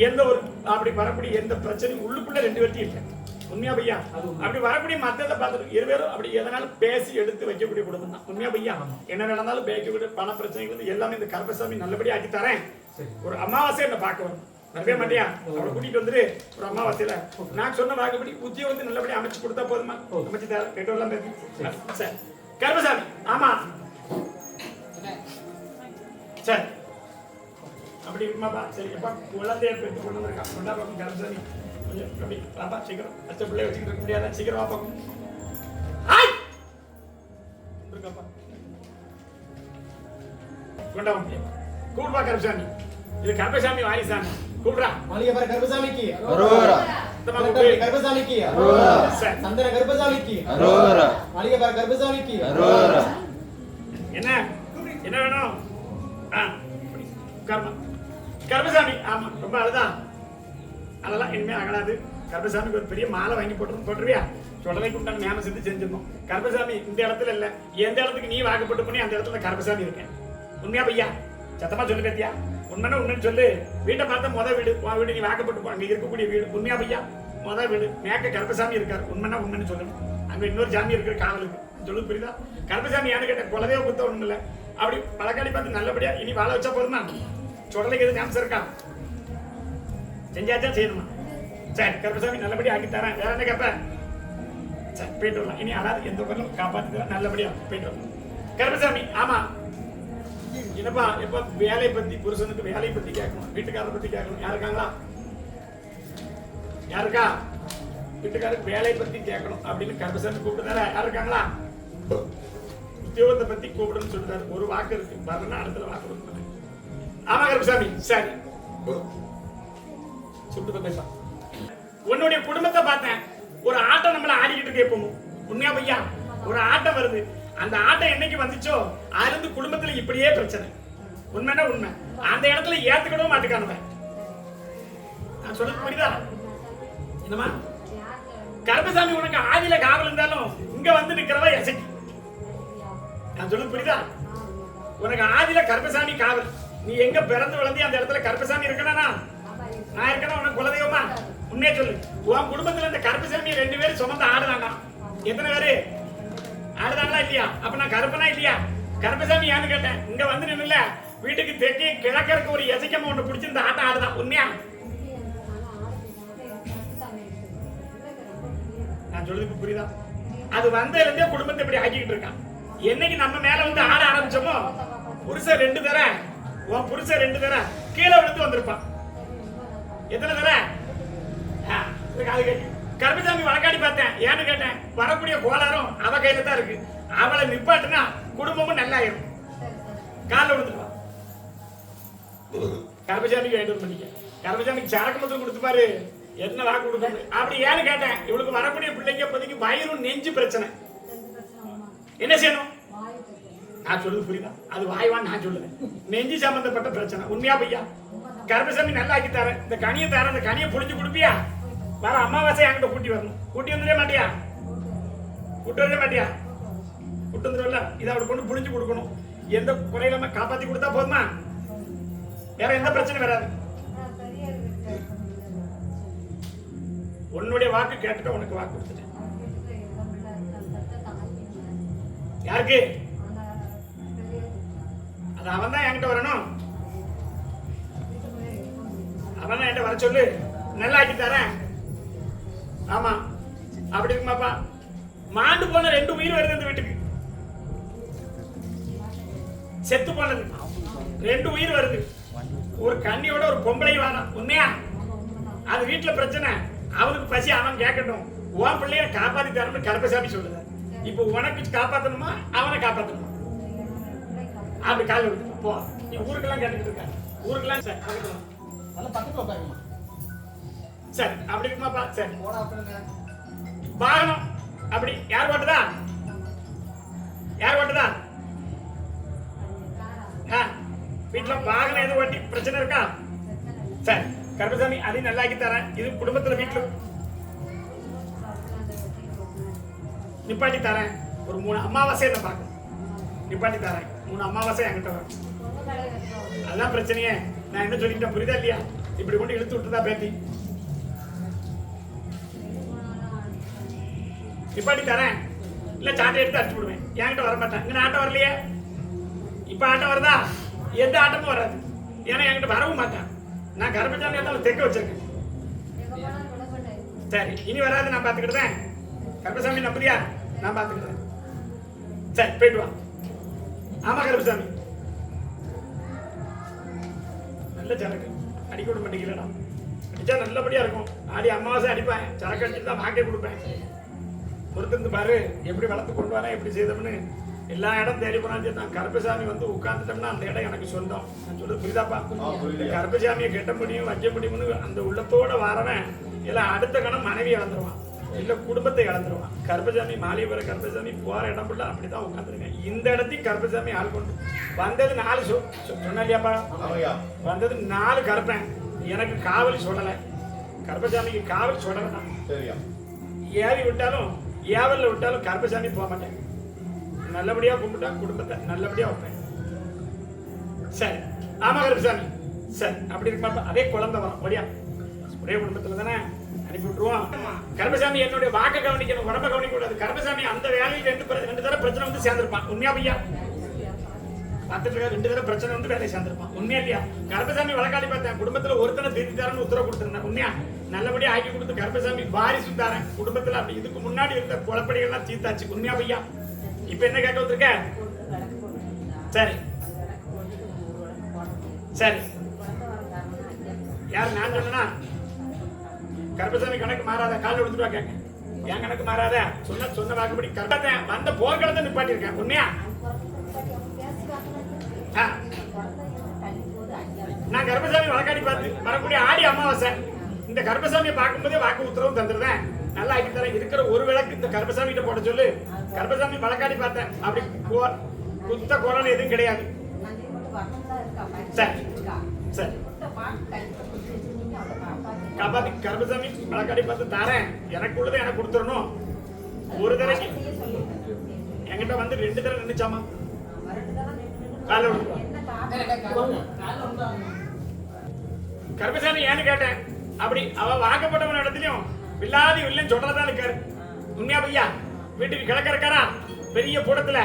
எந்த ஒரு அப்படி வரக்கூடிய எந்த பிரச்சனையும் உள்ளுக்குள்ள 2 பேர்த்தையும் இல்லை உண்மையா பையா அப்படி வரக்கூடிய மத்தத்தை பார்த்துட்டு இருவேரும் அப்படி எதனாலும் பேசி எடுத்து வைக்கக்கூடிய குடும்பம் தான் உண்மையா பையா என்ன நடந்தாலும் பேக்கக்கூடிய பண பிரச்சனைகள் வந்து எல்லாமே இந்த கர்ப்பசாமி நல்லபடியாக ஆக்கி தரேன் ஒரு அமாவாசை என்ன பார்க்க வரும் வரவே மாட்டியா அவளை கூட்டிட்டு வந்துரு ஒரு அமாவாசையில நான் சொன்ன வாக்குப்படி உத்தியோகத்தை நல்லபடியா அமைச்சு கொடுத்தா போதுமா அமைச்சு தர கேட்டு வரலாம் சரி கர்ப்பசாமி ஆமா சரி அப்படி இருக்குமாப்பா சரி அப்பா குழந்தைய பெற்று கொண்டு வந்திருக்கா கொண்டா பார்க்கும் கர்ப்பசாமி கொஞ்சம் அப்படி பாப்பா சீக்கிரம் அச்ச பிள்ளைய வச்சுக்கிட்டு இருக்க முடியாதா சீக்கிரம் பாப்பா கொடுக்கப்பா. கொண்டா முடியும். கூப்பிடுவா கருப்பசாமி. இது கருப்பசாமி வாரிசாமி. கூப்பிடுறா. மாளிகைப்பற கருப்பசாமிக்கு அரோகரா. கருப்பசாமிக்கு அரோகரா. சந்தன கருப்பசாமிக்கு அரோகரா. மாளிகைப்பற கருப்பசாமிக்கு அரோகரா. என்ன என்ன வேணும்? கருப்பசாமி. ஆமா, ரொம்ப அழுதா. அதெல்லாம் இனிமே ஆகலாது. கருப்பசாமிக்கு ஒரு பெரிய மாலை வாங்கி போட்டுருவியா? சொடலைக்கு உண்டான ஞானம் செஞ்சு செஞ்சிடணும். கருப்பசாமி இந்த இடத்துல இல்ல, எந்த இடத்துக்கு நீ வாக்கப்பட்டு பண்ணி அந்த இடத்துல கருப்பசாமி இருக்கேன். உண்மையா பையா? சத்தமா சொல்லு பேத்தியா. உண்மைன்னா உண்மைன்னு சொல்லு. வீட்டை பார்த்தா முத வீடு, உன் வீடு நீ வாக்கப்பட்டு அங்க இருக்கக்கூடிய வீடு. உண்மையா பையா? முத வீடு மேக்க கருப்பசாமி இருக்காரு. உண்மைன்னா உண்மைன்னு சொல்லணும். அங்க இன்னொரு சாமி இருக்கிற காவலுக்கு சொல்லு, புரியுதா? கருப்பசாமி யானு கேட்ட குலதே குத்த ஒண்ணும் இல்ல. அப்படி பழக்காடி பார்த்து நல்லபடியா இனி வாழ வச்சா போதுமா? சொடலைக்கு எதுவும் ஞாபகம் இருக்கா? செஞ்சாச்சா செய்யணுமா? சரி, கருப்பசாமி நல்லபடியா ஆக்கி தரேன். வேற என்ன கேப்ப? சரி, போயிட்டு வரலாம். இனி அதாவது எந்த பொருளும் காப்பாத்தி தரேன். நல்லபடியா போயிட்டு வரலாம். கருப்பசாமி. ஆமா, என்னப்பா எப்ப வேலையை பத்தி, புருஷனுக்கு வேலையை பத்தி கேட்கணும், வீட்டுக்காரரை பத்தி கேட்கணும். யாருக்காங்களா? யாருக்கா? வீட்டுக்காரருக்கு வேலையை பத்தி கேட்கணும் அப்படின்னு கருப்பசாமி கூப்பிட்டுதார. யாரு இருக்காங்களா? உத்தியோகத்தை பத்தி கூப்பிடுன்னு சொல்லிட்டாரு. ஒரு வாக்கு இருக்கு, வரலன்னா அடுத்த வாக்கு கொடுக்கணும். ஆமா கருப்பசாமி. சரி, சுட்டு பேச. உன்னுடைய குடும்பத்தை பார்த்தேன். ஒரு ஆட்டம் நம்மள ஆடிக்கிட்டு இருக்கு எப்பவும். உண்மையா பையா? ஒரு ஆட்டம் வருது. அந்த ஆட்டம் என்னைக்கு வந்துச்சோ அதுல குடும்பத்துல இப்படியே பிரச்சனை. உண்மைன்னா உண்மை. அந்த இடத்துல ஏத்துக்கிடவும் மாட்டுக்கானவ. நான் சொல்றது புரியுதா? என்னமா கருப்பசாமி உனக்கு ஆதியில காவல் இருந்தாலும் இங்க வந்து நிக்கிறவ எசக்கி. நான் சொல்றது புரியுதா? உனக்கு ஆதியில கருப்பசாமி காவல். நீ எங்க பிறந்து வளர்ந்து அந்த இடத்துல கருப்பசாமி இருக்கனா? நான் இருக்கணும். உனக்கு குலதெய்வமா? உண்மையை சொல்லு. உன் குடும்பத்துல இந்த கருப்பசாமி 2 பேரும் சுமந்து ஆடுறாங்க. எத்தனை பேரு ஆடுதாங்களா இல்லையா? அப்ப நான் கருப்பனா இல்லையா? கருப்பசாமி யான்னு கேட்டேன். இங்க வந்து நின்னுல வீட்டுக்கு தெற்கே கிழக்கருக்கு ஒரு எசைக்கம்மா ஒண்ணு பிடிச்சி இந்த ஆட்டம் ஆடுதான். உண்மையா? நான் சொல்றது புரியுதா? அது வந்ததுல இருந்தே குடும்பத்தை இப்படி ஆக்கிக்கிட்டு இருக்கான். என்னைக்கு நம்ம மேல வந்து ஆட ஆரம்பிச்சோமோ புருஷன் 2 தர, உன் புருஷன் 2 தர கீழே விழுந்து வந்திருப்பான். எத்தனை தர? கருப்பசாமி வழக்காடி பார்த்தேன். ஏன்னு கேட்டேன். வரக்கூடிய கோளாறும் அவ கையில தான் இருக்கு. அவளை நிப்பாட்டுனா குடும்பமும் நல்லாயிரும். காலில் விழுந்துருவான். கருப்பசாமிக்கு வேண்டு பண்ணிக்க. கருப்பசாமிக்கு சரக்கு மட்டும் கொடுத்து பாரு, என்ன வாக்கு கொடுக்கணும். அப்படி ஏன்னு கேட்டேன். இவளுக்கு வரக்கூடிய பிள்ளைங்க இப்போதைக்கு வயிறும் நெஞ்சு பிரச்சனை. என்ன செய்யணும்? நான் சொல்றது புரியுதா? அது வாய்வான்னு நான் சொல்லுவேன். நெஞ்சு சம்பந்தப்பட்ட பிரச்சனை. உண்மையா பையா? கருப்பசாமி நல்லா ஆக்கி தரேன். இந்த கனியை தரேன். இந்த கனியை புளிஞ்சு கொடுப்பியா? வர அமாவாசை என்கிட்ட கூட்டி வரணும். கூட்டி வந்துடவே மாட்டியா? கூட்டு வரவே மாட்டியா? கூட்டு வந்துடும்ல. இதை அவளை கொண்டு புளிஞ்சு கொடுக்கணும். எந்த குறையிலாம காப்பாத்தி கொடுத்தா போதுமா? வேற எந்த பிரச்சனை வராது. உன்னுடைய வாக்கு கேட்டுக்க. உனக்கு வாக்கு கொடுத்துட்டேன். யாருக்கு? அது அவன் தான் என்கிட்ட வரணும். அவன் தான் என்கிட்ட வர சொல்லு. நல்லா ஆக்கி தரேன். ஆமா, அப்படி இருக்குமாப்பா? மாண்டு போன 2 உயிர் வருது இந்த வீட்டுக்கு. செத்து போனது 2 உயிர் வருது. ஒரு கண்ணியோட ஒரு பொம்பளை வாரம். உண்மையா? அது வீட்டுல பிரச்சனை. அவனுக்கு பசி, அவன் கேட்கட்டும். உன் பிள்ளைய காப்பாத்தி தரணும் கருப்பசாமி சொல்லுது. இப்ப உனக்கு காப்பாத்தணுமா அவனை காப்பாத்தணுமா? அப்படி கால விட்டு போ. நீ ஊருக்கெல்லாம் கேட்டுக்கிட்டு இருக்க. ஊருக்கெல்லாம் சரி நல்ல பக்கத்துல உட்காருமா. சரி, அப்படி இருக்குமாப்பா? சரி, வாகனம் அப்படி யார் ஓட்டுதா? யார் ஓட்டுதா? வீட்டுல வாகனம் எதுவும் ஓட்டி பிரச்சனை இருக்கா? சரி, கருப்பசாமி அதையும் நல்லாக்கி தரேன். இது குடும்பத்துல வீட்டுல நிப்பாட்டி தரேன். ஒரு 3 அமாவாசை என்ன பார்க்கணும். நிப்பாட்டி தரேன். 3 அமாவாசை என்கிட்ட வரும். அதான் பிரச்சனையே. நான் என்ன சொல்லிட்டேன் புரியுதா இல்லையா? இப்படி கொண்டு இழுத்து விட்டுதா பேத்தி. நிப்பாட்டி தரேன். இல்ல சாட்டை எடுத்து அடிச்சு விடுவேன். என்கிட்ட வர மாட்டேன். இங்க ஆட்டம் வரலையே. இப்ப ஆட்டம் வருதா? எந்த ஆட்டமும் வராது. ஏன்னா என்கிட்ட வரவும் மாட்டேன். நான் கருப்பசாமி இருந்தாலும் தெக்க வச்சிருக்கேன். சரி, இனி வராது. நான் பாத்துக்கிட்டேன். கருப்பசாமி நம்புறியா? நான் பாத்துக்கிட்டேன். சரி, போயிட்டு வா. ஆமா கருப்பசாமி, நல்ல சரக்கு அடிக்க விட மாட்டேங்கிறடா. அடிச்சா நல்லபடியா இருக்கும். ஆடி அமாவாசை அடிப்பேன். சரக்கு அடிச்சுட்டு தான் வாக்கே கொடுப்பேன். பொறுத்திருந்து பாரு எப்படி வளர்த்து கொண்டு வரேன், எப்படி செய்தோம்னு. எல்லா இடம் தேடி போனாலும் தான் கருப்பசாமி வந்து உட்கார்ந்துட்டோம்னா அந்த இடம் எனக்கு சொந்தம். நான் சொல்றது புரியுதாப்பா? இந்த கருப்பசாமியை கெட்ட முடியும் வைக்க முடியும்னு அந்த உள்ளத்தோட வரவன் இல்லை அடுத்த கணம் மனைவி இழந்துருவான், இல்ல குடும்பத்தை இழந்துருவான். கருப்பசாமி மாலிபுர கருப்பசாமி போற இடம் ஃபுல்லா அப்படிதான் உட்காந்துருக்கேன். இந்த இடத்தையும் கருப்பசாமி ஆள் கொண்டு வந்தது 4 சொன்னா இல்லையாப்பா? வந்தது 4 கருப்பேன். எனக்கு காவலி சொல்லலை, கருப்பசாமிக்கு காவல் சொல்லலாம். ஏறி விட்டாலும் ஏவல்ல விட்டாலும் கருப்பசாமி போக மாட்டேன். நல்லபடியா கும்பிட்டா குடும்பத்தை நல்லபடியா வைப்பேன். சரி, ஆமா கருப்பசாமி. சரி, அப்படி இருக்குமா? அதே குழந்தை வரும் ஒடியா ஒரே குடும்பத்துல தானே அனுப்பி விட்டுருவோம். கருப்பசாமி என்னுடைய வாக்க கவனிக்கணும், உடம்ப கவனிக்க கூடாது. கருப்பசாமி அந்த வேலையில் 2 தடவை பிரச்சனை வந்து சேர்ந்திருப்பான். உண்மையா பையா? பார்த்துட்டு 2 தடவை பிரச்சனை வந்து வேலையை சேர்ந்திருப்பான். உண்மையா இல்லையா? கருப்பசாமி வழக்காடி பார்த்தேன், குடும்பத்துல ஒருத்தனை திருத்தி தரேன்னு உத்தரவு கொடுத்துருந்தேன். உண்மையா? நல்லபடியா ஆக்கி கொடுத்து கருப்பசாமி வாரிசு தரேன் குடும்பத்துல. அப்படி இதுக்கு முன்னாடி இருந்த குழப்படிகள்லாம் தீர்த்தாச்சு. உண்மையா பையா? இப்ப என்ன கேட்க வந்திருக்க? சரி சரி, யாரு நான் சொன்னா? கருப்பசாமி கணக்கு மாறாத, கால் எடுத்துட்டு வா கேட்க. என் கணக்கு மாறாத, சொன்ன வாக்குப்படி கரெக்டா வந்த போர்க்களத்தை நிப்பாட்டி இருக்கேன். உண்மையா? நான் கருப்பசாமி வழக்காடி பார்த்து வரக்கூடிய ஆடி அமாவாசை இந்த கருப்பசாமியை பார்க்கும்போதே வாக்கு உத்தரவு தந்துருந்தேன். நல்லா ஆக்கி தரேன். இருக்கிற ஒரு விளக்கு இந்த கருப்பசாமி கிட்ட போட சொல்லு. கருப்பசாமி வழக்காடி பார்த்தேன், அப்படி குத்த கோலம் எதுவும் கிடையாது. சரி சரி, காப்பாத்தி கருப்பசாமி வழக்காடி பார்த்து தரேன். எனக்கு உள்ளதை எனக்கு கொடுத்துடணும். ஒரு தடவைக்கு என்கிட்ட வந்து 2 தடவை நின்னுச்சாமா. கால கருப்பசாமி ஏன்னு கேட்டேன். அப்படி அவ வாக்கப்பட்டவன் இடத்துலயும் வில்லாதி வில்லன் சொல்றதா இருக்காரு. உண்மையா பையா? வீட்டுக்கு கிழக்கிறக்காரா பெரிய கூடத்துல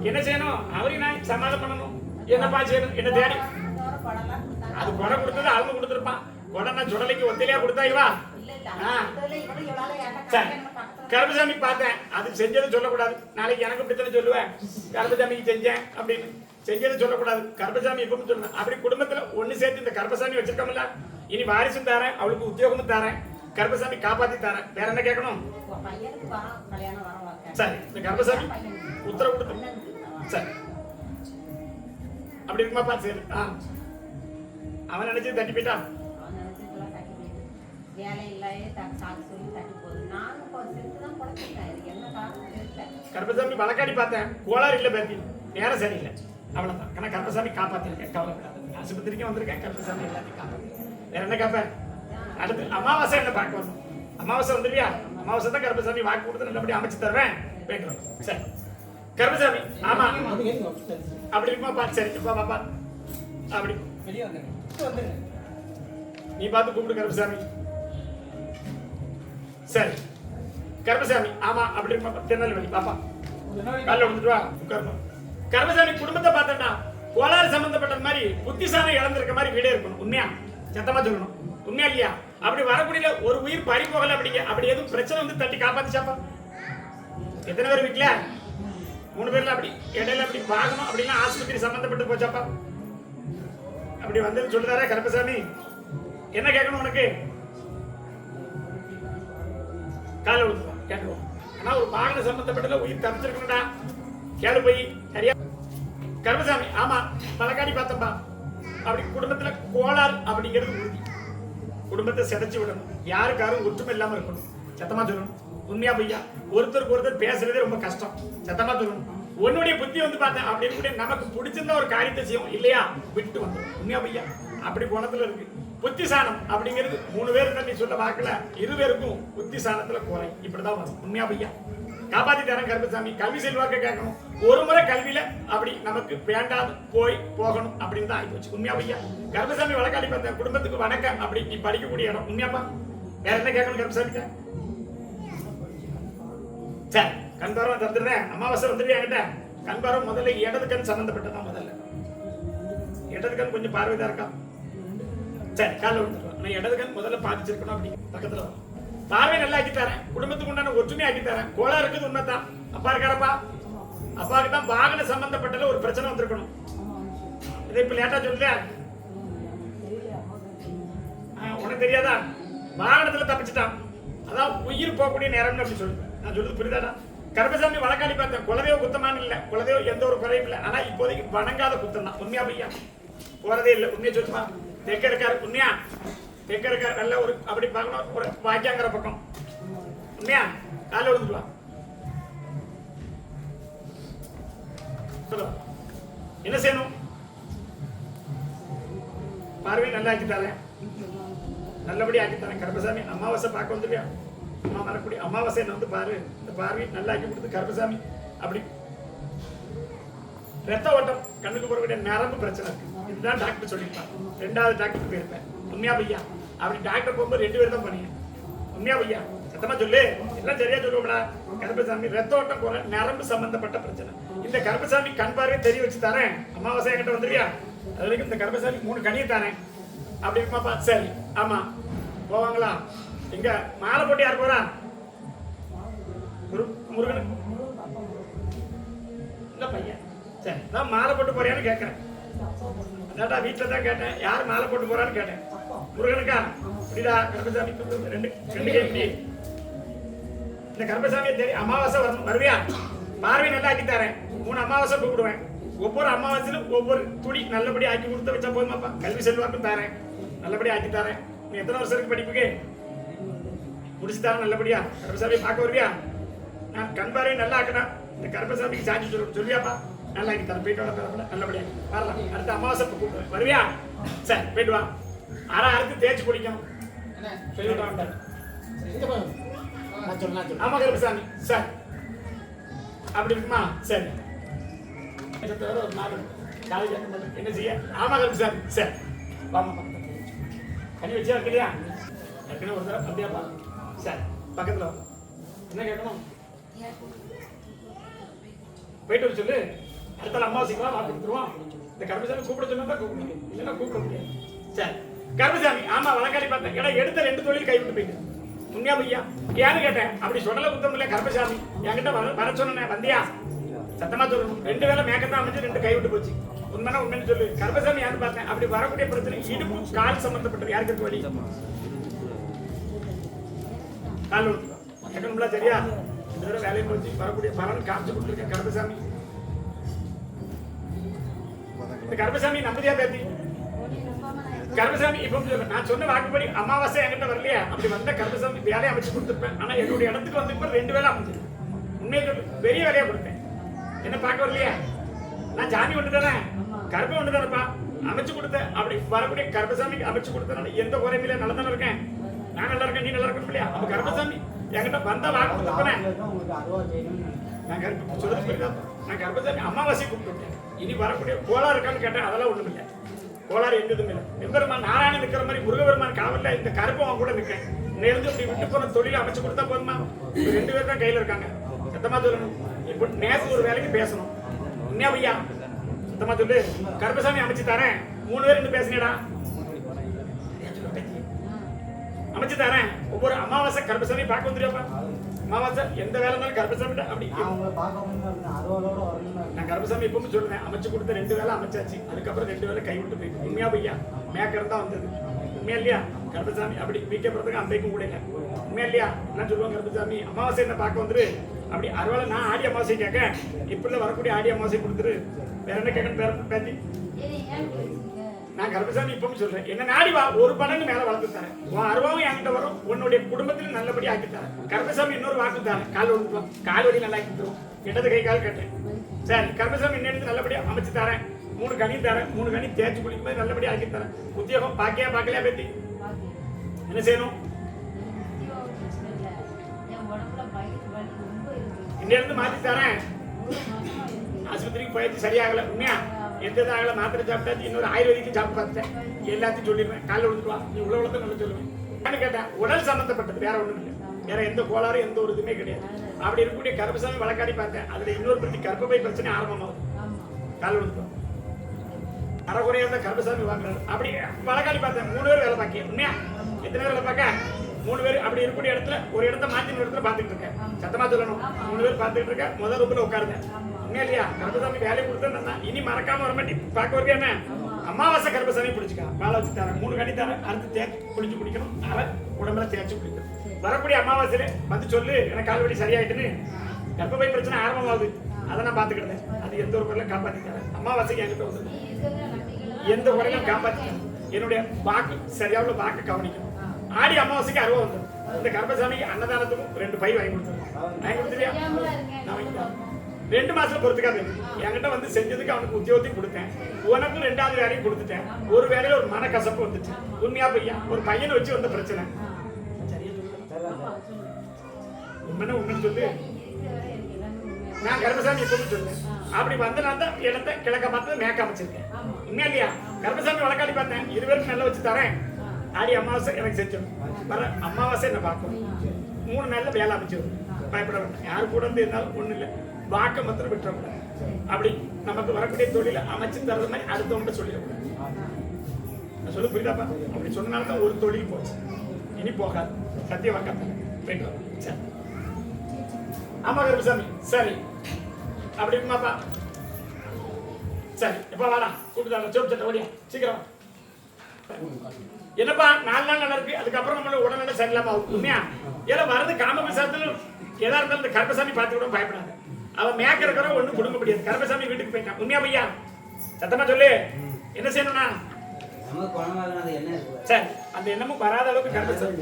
என்ன செய்யணும்? அவரையும் நான் சமாதானம் பண்ணணும். என்னப்பா செய்யணும்? என்ன தேடி அது கொடை கொடுத்தது அவங்க கொடுத்துருப்பான். கொடை சுடலைக்கு ஒத்திலையா கொடுத்தா இவா? கருப்பசாமி பார்த்தேன், அது செஞ்சது சொல்லக்கூடாது. நாளைக்கு எனக்கு இப்படித்தானே சொல்லுவேன், கருப்பசாமிக்கு செஞ்சேன் அப்படின்னு. செஞ்சது சொல்லக்கூடாது. கருப்பசாமி எப்பவும் சொல்லணும். அப்படி குடும்பத்துல ஒண்ணு சேர்த்து இந்த கருப்பசாமி வச்சிருக்கோம்ல, இனி வாரிசும் தரேன், அவளுக்கு உத்தியோகமும் தரேன், கருப்பசாமி காப்பாத்தி தரேன். வேற என்ன கேட்கணும்? சரி, இந்த கருப்பசாமி உத்தரவு கொடுத்து சரி அப்படி இருக்குமா? பார்த்து சரி. அவன் நினைச்சு தட்டி போயிட்டான். கருப்பசாமி வழக்காடி பார்த்தேன், கோளாறு இல்ல பேத்தி, நேரம் சரியில்லை, அவ்வளவுதான். ஆனா கருப்பசாமி காப்பாத்திருக்கேன், கவலைப்படாது. ஆஸ்பத்திரிக்கு வந்திருக்கேன், கருப்பசாமி எல்லாத்தையும் காப்பாத்தி. வேற என்ன கேட்பேன்? அடுத்து அமாவாசை என்ன பார்க்க வரணும். அமாவாசை வந்துருவியா? அமாவாசை தான் கருப்பசாமி வாக்கு கொடுத்து நல்லபடியா அமைச்சு தருவேன். போயிட்டு சரி. கருப்பசாமி ஆமா அப்படி இருக்குமா? பார்த்து சரி பாப்பா அப்படி நீ பார்த்து கூப்பிடு கருப்பசாமி. சரி கருப்பசாமி ஆமா அப்படி இருக்குமா? திருநெல்வேலி பாப்பா காலைல விழுந்துட்டு வா, உட்காரணும். கருப்பசாமி குடும்பத்தை பார்த்தா கோளாறு சம்பந்தப்பட்ட மாதிரி புத்திசாலி இழந்திருக்க மாதிரி வீடே இருக்கணும். உண்மையா? சத்தமா சொல்லணும். உண்மையா இல்லையா? அப்படி வரக்கூடிய ஒரு உயிர் பறி போகல. அப்படிங்க அப்படி எதுவும் பிரச்சனை வந்து தட்டி காப்பாத்திச்சாப்பா? எத்தனை பேர் வீட்டுல? 3 பேர்ல அப்படி இடையில அப்படி வாங்கணும் அப்படின்னா ஆஸ்பத்திரி சம்பந்தப்பட்டு போச்சாப்பா? அப்படி வந்து சொல்லுதாரா கருப்பசாமி? என்ன கேட்கணும் உனக்கு? கால விழுந்துருவோம் கேட்டுருவோம். ஆனா ஒரு வாகன சம்பந்தப்பட்டல உயிர் தப்பிச்சிருக்கணும்டா. கேளு போய் சரியா? கருப்பசாமி ஆமா பழக்காடி பார்த்தப்பா. அப்படி குடும்பத்துல கோளாறு அப்படிங்கிறது உறுதி. குடும்பத்தை சிதைச்சு விடணும். யாருக்காரும் ஒற்றுமை இல்லாம இருக்கணும். சத்தமா சொல்லணும். உண்மையா பையா? ஒருத்தருக்கு ஒருத்தர் பேசுறதே ரொம்ப கஷ்டம். சத்தமா சொல்லணும். உன்னுடைய புத்தி வந்து பார்த்தேன் அப்படின்னு கூட நமக்கு பிடிச்சிருந்த ஒரு காரியத்தை செய்யும் இல்லையா? விட்டு வந்துடும். உண்மையா பையா? அப்படி குணத்துல இருக்கு. புத்திசானம் அப்படிங்கிறது 3 பேர் நீ சொல்ல வாக்கல 2 பேருக்கும் புத்திசானத்துல குறை. இப்படிதான் வரும். உண்மையா பையா? காப்பாத்தி தரேன் கருப்பசாமி. கல்வி செல்வாக்க கேட்கணும். ஒரு முறை கல்வியில அப்படி நமக்கு வேண்டாது போகணும் அப்படின்னு தான் ஆயிப்போச்சு. உண்மையா பையா? கருப்பசாமி வழக்காடி பார்த்தேன், குடும்பத்துக்கு வணக்கம் அப்படி நீ படிக்கக்கூடிய இடம். உண்மையாப்பா? வேற என்ன கேட்கணும் கருப்பசாமி? சரி கண்பாரம் தந்துடுறேன். அமாவாசை வந்துடுவேன் என்கிட்ட. கண்பாரம் முதல்ல இடது கண் சம்பந்தப்பட்டதான். முதல்ல இடது கண் கொஞ்சம் பார்வைதான் இருக்கா? சரி காலைல வந்துடுவேன். நான் இடது கண் முதல்ல பாதிச்சிருக்கணும். அப்படி பக்கத்துல வரும். பார்வை நல்லா ஆக்கி தரேன். குடும்பத்துக்கு உண்டான ஒற்றுமை ஆக்கி தரேன். கோளா இருக்குது உண்மைதான். அப்பா இருக்காரப்பா? அப்பாவுக்கு தான் வாகன சம்பந்தப்பட்டல ஒரு பிரச்சனை வந்திருக்கணும். இதை இப்ப லேட்டா சொல்லுங்க. உனக்கு தெரியாதா? வாகனத்துல தப்பிச்சுட்டான். அதான் உயிர் போகக்கூடிய நேரம்னு அப்படி சொல்லுங்க. நான் சொல்றது புரியுதாடா? கருப்பசாமி வழக்காடி பார்த்தேன். குலதெய்வ குத்தமான இல்ல, குலதெய்வம் எந்த ஒரு குறையும் இல்லை. ஆனா இப்போதைக்கு வணங்காத குத்தம் தான். உண்மையா பையா போறதே இல்லை. உண்மையை சொல்லுமா? தெற்க இருக்காரு உண்மையா, தெற்க இருக்காரு நல்ல ஒரு அப்படி பார்க்கணும், ஒரு வாக்கியாங்கிற பக்கம் உண்மையா காலையில் விழுந்துக்கலாம். என்ன செய்யணும்? பார்வை நல்லா ஆக்கித்தாரேன், நல்லபடி ஆக்கித்தாரேன். கருப்பசாமி அமாவாசை பார்க்க வந்துருவியா? அம்மா வரக்கூடிய அமாவாசை என்ன வந்து பாரு, இந்த பார்வை நல்லா ஆக்கி கொடுத்து கருப்பசாமி அப்படி ரத்த ஓட்டம் கண்ணுக்கு போறக்கூடிய நரம்பு பிரச்சனை இருக்கு. இதுதான் டாக்டர் சொல்லியிருப்பாங்க. 2வது டாக்டர் போயிருப்பேன். உண்மையா பையா? அப்படி டாக்டர் போகும்போது 2 பேர் தான் பண்ணீங்க. உண்மையா பையா? சத்தமா சொல்லு, எல்லாம் சரியா சொல்லுவோம்டா. கருப்பசாமி ரத்த ஓட்டம் போற நரம்பு சம்பந்தப்பட்ட பிரச்சனை. இந்த கருப்பசாமி கண் பார்வையை தெரிய வச்சு தரேன். அமாவாசை என்கிட்ட வந்துருவியா? அது வரைக்கும் இந்த கருப்பசாமி 3 கனியை தரேன். அப்படி இருக்குமாப்பா? சரி, ஆமா போவாங்களா? எங்க மாலை போட்டு யார் போறா? முருகன் இல்ல பையன். சரி, நான் மாலை போட்டு போறியான்னு கேட்கறேன். அதாட்டா வீட்டுல தான் கேட்டேன், யார் மாலை போட்டு போறான்னு கேட்டேன். முருகனுக்கா? அப்படிடா கருப்பசாமி 2 கேள்வி. இந்த கருப்பசாமியை தெரியும் அமாவாசை வருவியா? பார்வை நல்லா ஆக்கி தரேன். 3 அமாவாசை கூப்பிடுவேன். ஒவ்வொரு அமாவாசையிலும் ஒவ்வொரு துடி நல்லபடி ஆக்கி கொடுத்து வச்சா போதுமாப்பா. கல்வி செல்வாக்கும் தரேன், நல்லபடி ஆக்கி தரேன். நீ எத்தனை வருஷம் இருக்கு படிப்புக்கு? முடிச்சு தரேன் நல்லபடியா. கருப்பசாமியை பார்க்க வருவியா? நான் கண் பார்வை நல்லா ஆக்கினேன். இந்த கருப்பசாமிக்கு சாட்சி சொல்லுவியாப்பா? நல்லா ஆக்கி தரேன். போயிட்டு வர நல்லபடியா வரலாம். அடுத்த அமாவாசை கூப்பிடுவேன். வருவியா? சரி போயிட்டு வா. அறுத்து தேய்ச்சி குடிக்கணும். சொல்லிவிட்டான். ஆமா கருப்பசாமி சார் அப்படி இருக்குமா? சரி என்ன செய்ய? ஆமா கருப்பசாமி சார் வாமா கனி வச்சா இருக்கு இல்லையா? ஏற்கனவே ஒரு தடவை அப்படியாப்பா? சார் பக்கத்துல என்ன கேட்கணும்? போயிட்டு வர சொல்லு. அடுத்த அமாவாசைக்கெல்லாம் வாக்கு கொடுத்துருவோம். இந்த கருப்பசாமி கூப்பிட சொன்னா தான் கூப்பிட முடியும், இல்லைன்னா கூப்பிட முடியாது. சரி கருப்பசாமி ஆமா வழக்காடி பார்த்தேன். ஏன்னா எடுத்த 2 தொழில் கைவிட்டு போயிட்டு. உண்மையா பையா? ஏன்னு கேட்டேன். அப்படி சொல்லல குத்தம் இல்ல. கருப்பசாமி என்கிட்ட வர சொன்னேன், வந்தியா? சத்தமா சொல்லணும். 2 வேலை மேக்கத்தான் அமைச்சு 2 கைவிட்டு போச்சு. உண்மைனா உண்மைன்னு சொல்லு. கருப்பசாமி யாருன்னு பார்த்தேன். அப்படி வரக்கூடிய பிரச்சனை இடுப்பு கால் சம்பந்தப்பட்டது. யாருக்கு இருக்கு வலி? கால் கேட்கணும்ல சரியா? இந்த தடவை வேலையை போச்சு வரக்கூடிய பலன் காமிச்சு கொடுத்துருக்கேன். கருப்பசாமி இந்த கருப்பசாமி நம்பதியா பேத்தி? கருப்பசாமி இப்ப நான் சொன்ன வாக்குப்படி அமாவாசை என்கிட்ட வரலையா? அப்படி வந்த கருப்பசாமி வேலையை அமைச்சு கொடுத்துருப்பேன். ஆனா என்னுடைய இடத்துக்கு வந்து 2 வேலை அமைஞ்சது. உண்மையை பெரிய வேலையா கொடுத்தேன். என்ன பார்க்க வரலையா? நான் ஜாமி ஒன்று தானே, கருப்பை ஒன்று தானேப்பா அமைச்சு கொடுத்தேன். அப்படி வரக்கூடிய கருப்பசாமிக்கு அமைச்சு கொடுத்தனால எந்த குறையும் இல்லை. நல்லா தானே இருக்கேன். நான் நல்லா இருக்கேன், நீ நல்லா இருக்கணும் இல்லையா? அப்ப கருப்பசாமி என்கிட்ட வந்த வாக்கு கொடுத்துருப்பேன். நான் கருப்பு சொல்றது புரியுதா? நான் கருப்பசாமி அமாவாசை கூப்பிட்டு இனி வரக்கூடிய கோளாறு இருக்கான்னு கேட்டேன். அதெல்லாம் ஒண்ணும் இல்லை. கோளாறு எந்ததும் இல்லை. எம்பெருமான் நாராயணன் இருக்கிற மாதிரி முருகபெருமான் காவல்ல இந்த கருப்பம் கூட நிற்கேன். நேர்ந்து இப்படி விட்டு போன தொழிலை அமைச்சு கொடுத்தா போதுமா? 2 பேர் தான் கையில இருக்காங்க. சத்தமா சொல்லணும். இப்போ நேசு ஒரு வேலைக்கு பேசணும். உண்மையா பையா? சத்தமா சொல்லு. கருப்பசாமி அமைச்சு தரேன். 3 பேர் இருந்து பேசுனேடா. அமைச்சு தரேன். ஒவ்வொரு அமாவாசை கருப்பசாமி பார்க்க வந்துருப்பா. அமாவாசை எந்த வேலை இருந்தாலும் கருப்பசாமி அப்படி நான் கருப்பசாமி இப்பவும் சொல்றேன். அமைச்சு கொடுத்த 2 வேலை அமைச்சாச்சு. அதுக்கப்புறம் 2 வேலை கைவிட்டு போயிட்டு. உண்மையா பையா? மேக்கர் தான் வந்தது. உண்மையா இல்லையா? கருப்பசாமி அப்படி வீக்கப்படுறதுக்கு அம்பைக்கும் கூட இல்லை. உண்மையா இல்லையா? என்ன சொல்லுவாங்க? கருப்பசாமி அமாவாசை என்ன பார்க்க வந்துரு. அப்படி அறுவாலை நான் ஆடி அமாவாசை கேட்க இப்ப வரக்கூடிய ஆடி அமாவாசை கொடுத்துரு. வேற என்ன கேட்கணும்? பேத்தி நான் கருப்பசாமி இப்பவும் சொல்றேன். என்ன நாடி வா, 1 மடங்கு மேல வளர்த்து தரேன். உன் அருவாவும் என்கிட்ட வரும். உன்னுடைய குடும்பத்தில் நல்லபடி ஆக்கி தரேன். கருப்பசாமி இன்னொரு வாக்கு தரேன். கால் ஒழுங்குவோம், கால் வலி நல்லா ஆக்கி தருவோம். இடது கை கால் கட்டேன். சரி கருப்பசாமி இன்னும் நல்லபடியா அமைச்சு தரேன். 3 கனி தரேன். 3 கனி தேய்ச்சி குளிக்கும் போது நல்லபடியா ஆக்கி தரேன். உத்தியோகம் பாக்கியா பார்க்கலையா பேத்தி? என்ன செய்யணும்? இன்னிலிருந்து மாத்தி தரேன். ஆஸ்பத்திரிக்கு போயிடுச்சு சரியாகல. உண்மையா? எந்த ஆகல மாத்திரை சாப்பிட்டாச்சு. இன்னொரு ஆயுர்வேதிக்கு சாப்பிட்டு பார்த்துட்டேன். எல்லாத்தையும் சொல்லிடுவேன். காலைல விழுந்துருவா. நீ உழவுலத்தை நல்லா சொல்லுவேன். கேட்டேன். உடல் சம்பந்தப்பட்டது வேற ஒண்ணும் இல்லை. வேற எந்த கோளாறு எந்த ஒரு இதுவுமே கிடையாது. அப்படி இருக்கக்கூடிய கருப்பசாமி வழக்காடி பார்த்தேன். அதுல இன்னொரு பிரச்சனை கர்ப்பப்பை பிரச்சனை ஆரம்பமாகும். காலைல விழுந்துருவோம். அரைக்குறையா இருந்தா கருப்பசாமி வாங்குறாரு. அப்படி வழக்காடி பார்த்தேன். 3 பேர் வேலை பார்க்க. உண்மையா? எத்தனை பேர் வேலை பார்க்க? 3 பேர். அப்படி இருக்கக்கூடிய இடத்துல ஒரு இடத்த மாத்தி ஒரு இடத்துல பாத்துட்டு இருக்கேன். சத்தமா சொல்லணும். 3 பேர் பாத்துட்டு இருக்கேன். முதல் ரூம்ல உட்காருங்க. உண்மையா இல்லையா? கருப்பசாமி வேலையை கொடுத்தா இனி மறக்காம வர மாட்டி பார்க்க வருது. என்ன அமாவாசை கருப்பசாமி பிடிச்சிக்கா. வேலை வச்சு தரேன். 3 கனி தரேன். அடுத்து தேய்ச்சி குளிச்சு குடிக்கணும். அதை உடம்புல தேய்ச்சி குடிக்கணும். வரக்கூடிய அமாவாசையில வந்து சொல்லு எனக்கு கால் வலி சரியாயிட்டுன்னு. கர்ப்பப்பை பிரச்சனை ஆரம்பமாகுது, அதை நான் பாத்துக்கிட்டேன். அது எந்த ஒரு குறையிலும் காப்பாத்திக்கிறேன். அமாவாசைக்கு என்கிட்ட வந்து எந்த குறையிலும் காப்பாத்திக்கிறேன். என்னுடைய வாக்கு சரியாவுள்ள வாக்கு கவனிக்கும். ஆடி அமாவாசைக்கு அருவா வந்துடும். இந்த கர்ப்பசாமிக்கு அன்னதானத்துக்கும் 2 பை வாங்கி கொடுத்துருவேன். வாங்கி கொடுத்துருவியா? நான் வாங்கி 2 மாசம் பொறுத்துக்காது. என்கிட்ட வந்து செஞ்சதுக்கு அவனுக்கு உத்தியோகத்தையும் கொடுத்தேன். உனக்கும் 2வது வேலையும் கொடுத்துட்டேன். ஒரு வேலையில ஒரு மனக்கசப்பு வந்துச்சு. உண்மையா பையா? ஒரு பையனை வச்சு வந்த பிரச்சனை. உண்மைன்னு சொல்லு. நான் கர்ப்பசாமி எப்பவும் சொல்லுவேன். அப்படி வந்து நான் தான் இடத்தை கிழக்க பார்த்து மேக்க அமைச்சிருக்கேன். உண்மையா இல்லையா? கர்ப்பசாமி வழக்காடி பார்த்தேன். 2 பேருக்கு நல்லா வச்சு தரேன். ஆடி அமாவாசை எனக்கு செஞ்சோம். வர அமாவாசை என்ன பார்க்கணும். 3 நாள்ல வேலை அமைச்சிடும். பயப்பட வேண்டாம். யாரு கூட இருந்து இருந்தாலும் ஒண்ணு இல்லை. வாக்க மாத்திரம் விட்டுறக்கூடாது. அப்படி நமக்கு வரக்கூடிய தொழில அமைச்சு தர்றது மாதிரி அடுத்தவங்க சொல்லிடக்கூடாது. நான் சொல்ல புரியுதாப்பா? அப்படி சொன்னால்தான் ஒரு தொழில் போச்சு. இனி போகாது. சத்திய வாக்காத்த போயிட்டு வரும். சரி, ஆமா கருப்பசாமி. சரி, அப்படி இருக்குமாப்பா? சரி, எப்ப வாடா கூப்பிட்டு சோப்பு சட்டை ஓடியா சீக்கிரம். என்னப்பா 4 நாள் நல்லா இருக்கு, அதுக்கப்புறம் நம்மள உடனே சரியில்லாம ஆகும். உண்மையா? ஏன்னா வரது காம விசாரத்துல எதா இருந்தாலும் இந்த கர்ப்பசாமி பார்த்து கூட பயப்படாது. அவன் மேக்க இருக்கிற ஒண்ணு கொடுக்க முடியாது. கர்ப்பசாமி வீட்டுக்கு போயிட்டான். உண்மையா பையா? சத்தமா சொல்லு. என்ன செய்யணும்னா சரி, அந்த எண்ணமும் வராத அளவுக்கு கர்ப்பசாமி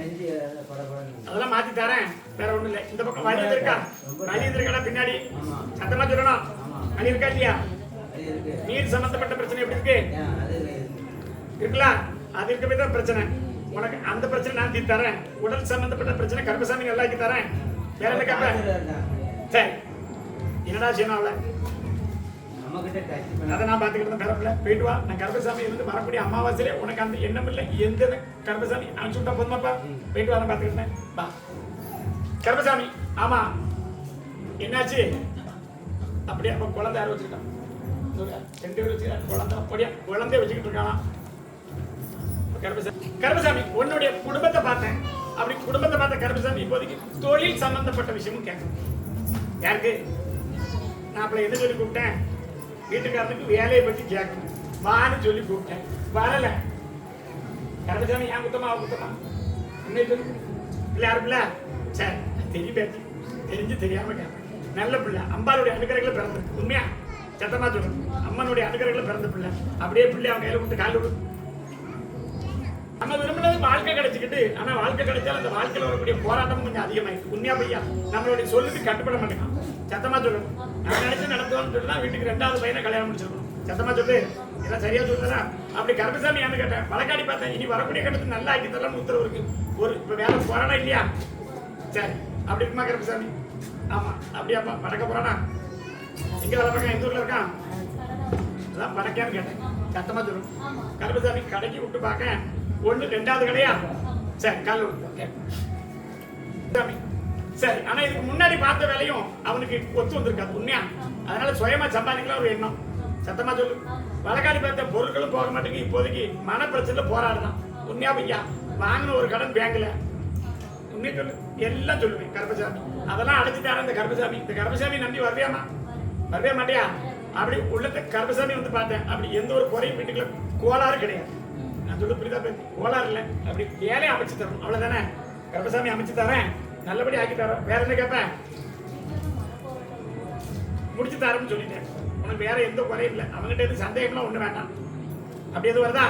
அதெல்லாம் மாத்தி தரேன். வேற ஒண்ணும் இல்லை. இந்த பக்கம் வலி இருக்கா? வலி இருக்கா பின்னாடி? சத்தமா சொல்லணும். வலி இருக்கா இல்லையா? நீர் சம்பந்தப்பட்ட பிரச்சனை எப்படி இருக்கு? இருக்குல்ல? அது இருக்கவே தான் பிரச்சனை. உனக்கு அந்த பிரச்சனை நான் தீர்த்து தரேன். உடல் சம்பந்தப்பட்ட பிரச்சனை கர்ப்பசாமி நல்லா ஆக்கி தரேன். வேற என்ன கேட்ப? சரி, என்னடா செய்யணும் அவளை? அதை நான் பாத்துக்கிட்டு கரப்புல போயிட்டு வா. நான் கர்ப்பசாமி இருந்து வரக்கூடிய அமாவாசையிலே உனக்கு அந்த எண்ணம் இல்லை. எந்த கர்ப்பசாமி அனுப்பிச்சு விட்டா போதுமாப்பா? போயிட்டு வா, நான் பாத்துக்கிட்டேன். வா கர்ப்பசாமி. ஆமா, என்னாச்சு? அப்படியே அப்ப குழந்தை யாரும் வச்சுக்கிட்டான். 2 பேர் வச்சுக்கிட்டான். குழந்தை அப்படியே குழந்தைய வச்சுக்கிட்டு இருக்கானா? கர்ப்பசாமி உன்னுடைய குடும்பத்தை பார்த்தேன். அப்படி குடும்பத்தை பார்த்த கர்ப்பசாமி இப்போதைக்கு தொழில் சம்பந்தப்பட்ட விஷயமும் கேட்கணும். யாருக்கு? நான் அப்ப என்ன சொல்லி கூப்பிட்டேன்? வீட்டுக்காரனுக்கு வேலையை பத்தி கேட்கணும். வான்னு சொல்லி கூப்பிட்டேன். வரல. கர்ப்பசாமி ஏன் குத்தமா குத்தமா என்ன சொல்லு? பிள்ளை யாரு பிள்ளை? சரி, தெரியும். தெரிஞ்சு தெரியாம கேட்பேன். நல்ல பிள்ளை, அம்பாளுடைய அனுகிரகங்களை பிறந்திருக்கு. உண்மையா? சத்தமா சொல்லணும். அம்மனுடைய அனுகிரகங்களை பிறந்த பிள்ளை. அப்படியே பிள்ளை அவங்க கையில விட்டு கால் விடு. நம்ம விரும்பினது வாழ்க்கை கிடைச்சிக்கிட்டு, ஆனா வாழ்க்கை கிடைச்சாலும் அந்த வாழ்க்கையில வரக்கூடிய போராட்டமும் கொஞ்சம் அதிகமாயிருக்கு. உண்மையா பையா? நம்மளுடைய சொல்லுக்கு கட்டுப்பட மாட்டேங்க. சத்தமா சொல்லணும். நான் நினைச்சு நடந்தோம்னு சொன்னா வீட்டுக்கு 2வது பையனை கல்யாணம் முடிச்சிருக்கணும். சத்தமா சொல்லு. இதெல்லாம் சரியா சொல்லுறா? அப்படி கர்ப்பசாமி ஏன்னு கேட்டேன். வழக்காடி பார்த்தேன். இனி வரக்கூடிய கட்டத்தை நல்லா ஆக்கி தரலாம்னு உத்தரவு இருக்கு. ஒரு இப்ப வேலை போறானா இல்லையா? சரி, அப்படி இருக்குமா கர்ப்பசாமி? ஆமா. அப்படியாப்பா? படக்க போறானா? எங்க வேலை பார்க்க? எந்த ஊர்ல இருக்கான்? அதான் படக்கான்னு கேட்டேன். சத்தமா சொல்லணும். கர்ப்பசாமி கடைக்கு விட்டு பார்க்க 1 2வது கடையா? சரி, கால் விட்டு. சரி, ஆனா இதுக்கு முன்னாடி பார்த்த வேலையும் அவனுக்கு ஒத்து வந்திருக்காது. உண்மையா? அதனால சுயமா சம்பாதிக்கலாம் ஒரு எண்ணம். சத்தமா சொல்லு. வழக்காடி பார்த்த பொருட்களும் போக மாட்டேங்க. இப்போதைக்கு மன பிரச்சனை போராடுதான். உண்மையா பையா? வாங்கின ஒரு கடன் பேங்க்ல. உண்மையை சொல்லு. எல்லாம் சொல்லுவேன் கர்ப்பசாமி. அதெல்லாம் அடைச்சு தரேன் இந்த கர்ப்பசாமி. இந்த கர்ப்பசாமி நம்பி வருவியாமா? வரவே மாட்டியா? அப்படி உள்ளத்தை கர்ப்பசாமி வந்து பார்த்தேன். அப்படி எந்த ஒரு குறையும் வீட்டுக்குள்ள கோளாறு கிடையாது. நான் சொல்ல புரியுதா? கோளாறு இல்லை. அப்படி வேலையை அமைச்சு தரணும். அவ்வளவுதானே? கர்ப்பசாமி அமைச்சு தரேன். நல்லபடி ஆக்கி தரோம். வேற என்ன கேட்பேன்? முடிச்சு தரேன்னு சொல்லிட்டேன். உனக்கு வேற எந்த குறையும் இல்லை. அவங்ககிட்ட எது சந்தேகம்லாம் ஒண்ணு வேண்டாம். அப்படி எது வருதா?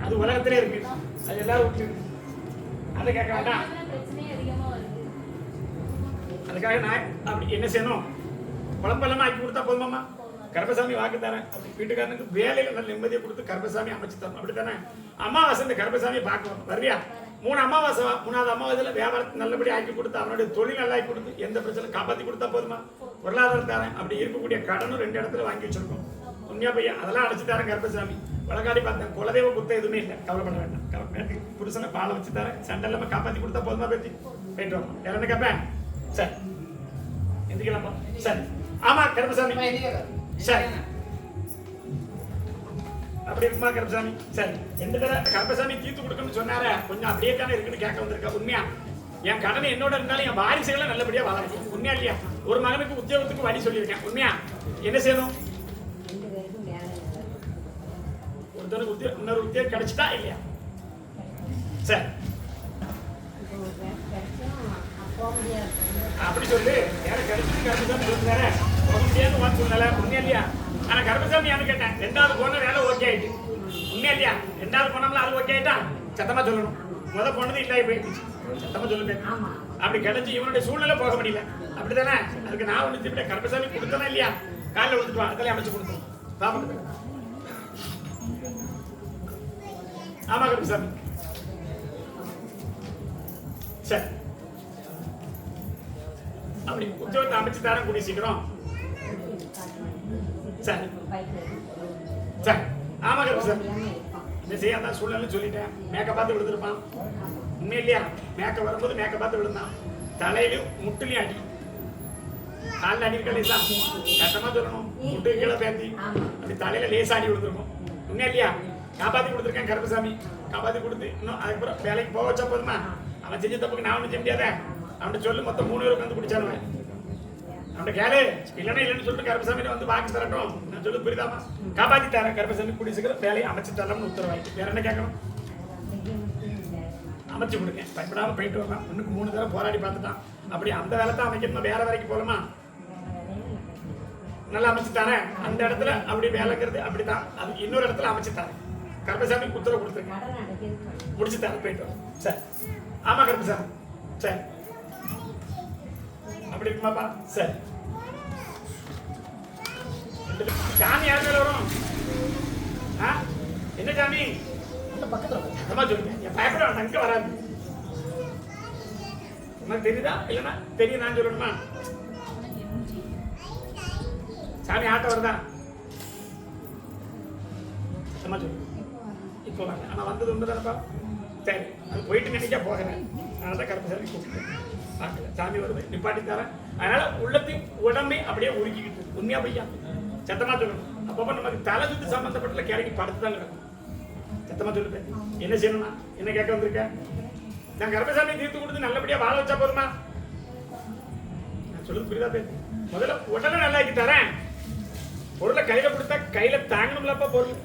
அது உலகத்திலே இருக்கு. அது எல்லாரும் விட்டு அதை கேட்க வேண்டாம். அதுக்காக நான் அப்படி என்ன செய்யணும்? குழம்பெல்லாம் ஆக்கி கொடுத்தா போதுமாமா? கர்ப்பசாமி வாக்கு தரேன். அப்படி வீட்டுக்காரனுக்கு வேலையில நல்ல நிம்மதியை கொடுத்து கர்ப்பசாமி அமைச்சு தரணும். அப்படித்தானே? அமாவாசை இந்த கர்ப்பசாமியை பார்க்கணும். வர்றியா? 3 அமாவாசை. 3வது அமாவாசையில வியாபாரத்தை நல்லபடி ஆக்கி கொடுத்து அவனுடைய தொழில் நல்லா ஆக்கி கொடுத்து எந்த பிரச்சனை காப்பாற்றி கொடுத்தா போதுமா? பொருளாதாரம் தரேன். அப்படி இருக்கக்கூடிய கடனும் 2 இடத்துல வாங்கி வச்சிருக்கோம். உண்மையா பையன்? அதெல்லாம் அடைச்சு தரேன் கர்ப்பசாமி. வழக்காடி பார்த்தேன். குலதெய்வ குத்தம் எதுவுமே இல்லை. கவலைப்பட வேண்டாம். புருஷனை பாலை வச்சு தரேன். சண்டை இல்லாம காப்பாற்றி கொடுத்தா போதுமா? பேத்தி போயிட்டு வரணும். வேற என்ன கேட்பேன்? சரி, எந்திக்கலாமா? சரி. ஆமா கர்ப்பசாமி. சரி, அப்படி இருக்குமா கர்ப்பசாமி? சரி, 2 தடவை கர்ப்பசாமி தீர்த்து கொடுக்கணும்னு சொன்னார. கொஞ்சம் அப்படியே தானே இருக்குன்னு கேட்க வந்திருக்கா. உண்மையா? என் கடனை என்னோட இருந்தாலும் என் வாரிசுகளை நல்லபடியா வளர்க்கும். உண்மையா இல்லையா? ஒரு மகனுக்கு உத்தியோகத்துக்கு வழி சொல்லியிருக்கேன். உண்மையா? என்ன செய்யணும்? ஒருத்தருக்கு இன்னொரு உத்தியோகம் கிடைச்சிட்டா இல்லையா? சரி, அப்படி சொல்லு. வேற கிடைச்சது கருப்பசாமி சொல்லுறாரு. போக முடியாது வான்னு சொல்லல. உண்மையா இல்லையா? ஆனா கருப்பசாமி யானு கேட்டேன். 2வது போன வேலை ஓகே ஆயிட்டு. உண்மையா இல்லையா? 2வது போனோம்ல அது ஓகே ஆயிட்டா? சத்தமா சொல்லணும். முத போனது இல்லாம போயிடுச்சு. சத்தமா சொல்லுங்க. அப்படி கிடைச்சு இவனுடைய சூழ்நிலை போக முடியல. அப்படிதானே? அதுக்கு நான் ஒண்ணு திருப்பி கருப்பசாமி கொடுத்தனா இல்லையா? காலைல விழுந்துட்டு வா. அதெல்லாம் அமைச்சு கொடுத்தோம். பாப்பா. ஆமா கருப்பசாமி. சரி. அப்படி உத்தியோகத்தை அமைச்சு தரேன் கூடிய சீக்கிரம். சரி சரி. ஆமா கருப்பசாமி. இந்த செய்யாத சூழ்நிலை சொல்லிட்டேன். மேக்க பார்த்து விழுந்திருப்பான். உண்மை இல்லையா? மேக்க வரும்போது மேக்க பார்த்து விழுந்தான். தலையிலும் முட்டுலையும் அடி. காலில் அடி இருக்கா லேசா? கஷ்டமா சொல்லணும். முட்டு கீழே பேந்தி அப்படி தலையில லேசா அடி விழுந்திருக்கும். உண்மை இல்லையா? காப்பாத்தி கொடுத்துருக்கேன் கருப்பசாமி. காப்பாத்தி கொடுத்து இன்னும் அதுக்கப்புறம் வேலைக்கு போக வச்சா போதுமா? அவன் செஞ்ச தப்புக்கு நான் ஒன்றும் செய்ய முடியாத. அவன்கிட்ட சொல்லு மொத்தம் 3 பேர் உட்காந்து குடிச்சாருவேன். அவன்கிட்ட கேளு. இல்லைன்னு சொல்லிட்டு கருப்பசாமி வந்து வாக்கு தரட்டும். நான் சொல்லு புரியுதாமா? காப்பாத்தி தரேன் கருப்பசாமி. கூடிய சீக்கிரம் வேலையை அமைச்சு தரலாம்னு உத்தரவாயிட்டு. வேற என்ன கேட்கணும்? அமைச்சு கொடுங்க. பயப்படாம போயிட்டு வரலாம். இன்னுக்கு 3 தடவை போராடி பார்த்துட்டான். அப்படி அந்த வேலை தான் அமைக்கணுமா? வேற வேலைக்கு போகலாமா? நல்லா அமைச்சு தரேன். அந்த இடத்துல அப்படி வேலைங்கிறது அப்படிதான். அது இன்னொரு இடத்துல அமைச்சு தரேன். கருப்பசாமி உத்தரவு கொடுத்துருக்கேன். முடிச்சு தரேன். போயிட்டு வரோம். சரி. ஆமா கருப்பசாமி. சரி. அப்படி இருக்குமாப்பா? சரி. சாமி யார் மேல வரும்? என்ன சாமி? அம்மா சொல்லுங்க. என் பயப்பட அங்க வராது. உனக்கு தெரியுதா? இல்லைன்னா தெரியும் நான் சொல்லணுமா? சாமி ஆட்ட வருதா? அம்மா சொல்லு. இப்போ வரல. ஆனா வந்தது உண்டுதானப்பா? சரி. அது போயிட்டு நினைக்க போகிறேன். அதனால தான் கருப்பசாமி கூப்பிட்டேன். பார்க்கல. சாமி வருது. நிப்பாட்டி தரேன். அதனால உள்ளத்தையும் உடம்பை அப்படியே உருக்கிக்கிட்டு. உண்மையா பையா? சத்தமா சொல்லணும். அப்பப்ப நமக்கு தலை சுத்து சம்பந்தப்பட்ட கேள்வி படுத்து தான் கிடக்கும். சத்தமா சொல்லுப்பேன். என்ன செய்யணும்னா? என்ன கேட்க வந்திருக்கேன்? நான் கருப்பசாமி தீர்த்து கொடுத்து நல்லபடியா வாழ வச்சா போதுமா? நான் சொல்லுது புரியுதா பேர்? முதல்ல உடனே நல்லாக்கி தரேன். பொருளை கையில கொடுத்தா கையில தாங்கணும்லப்பா பொருள்.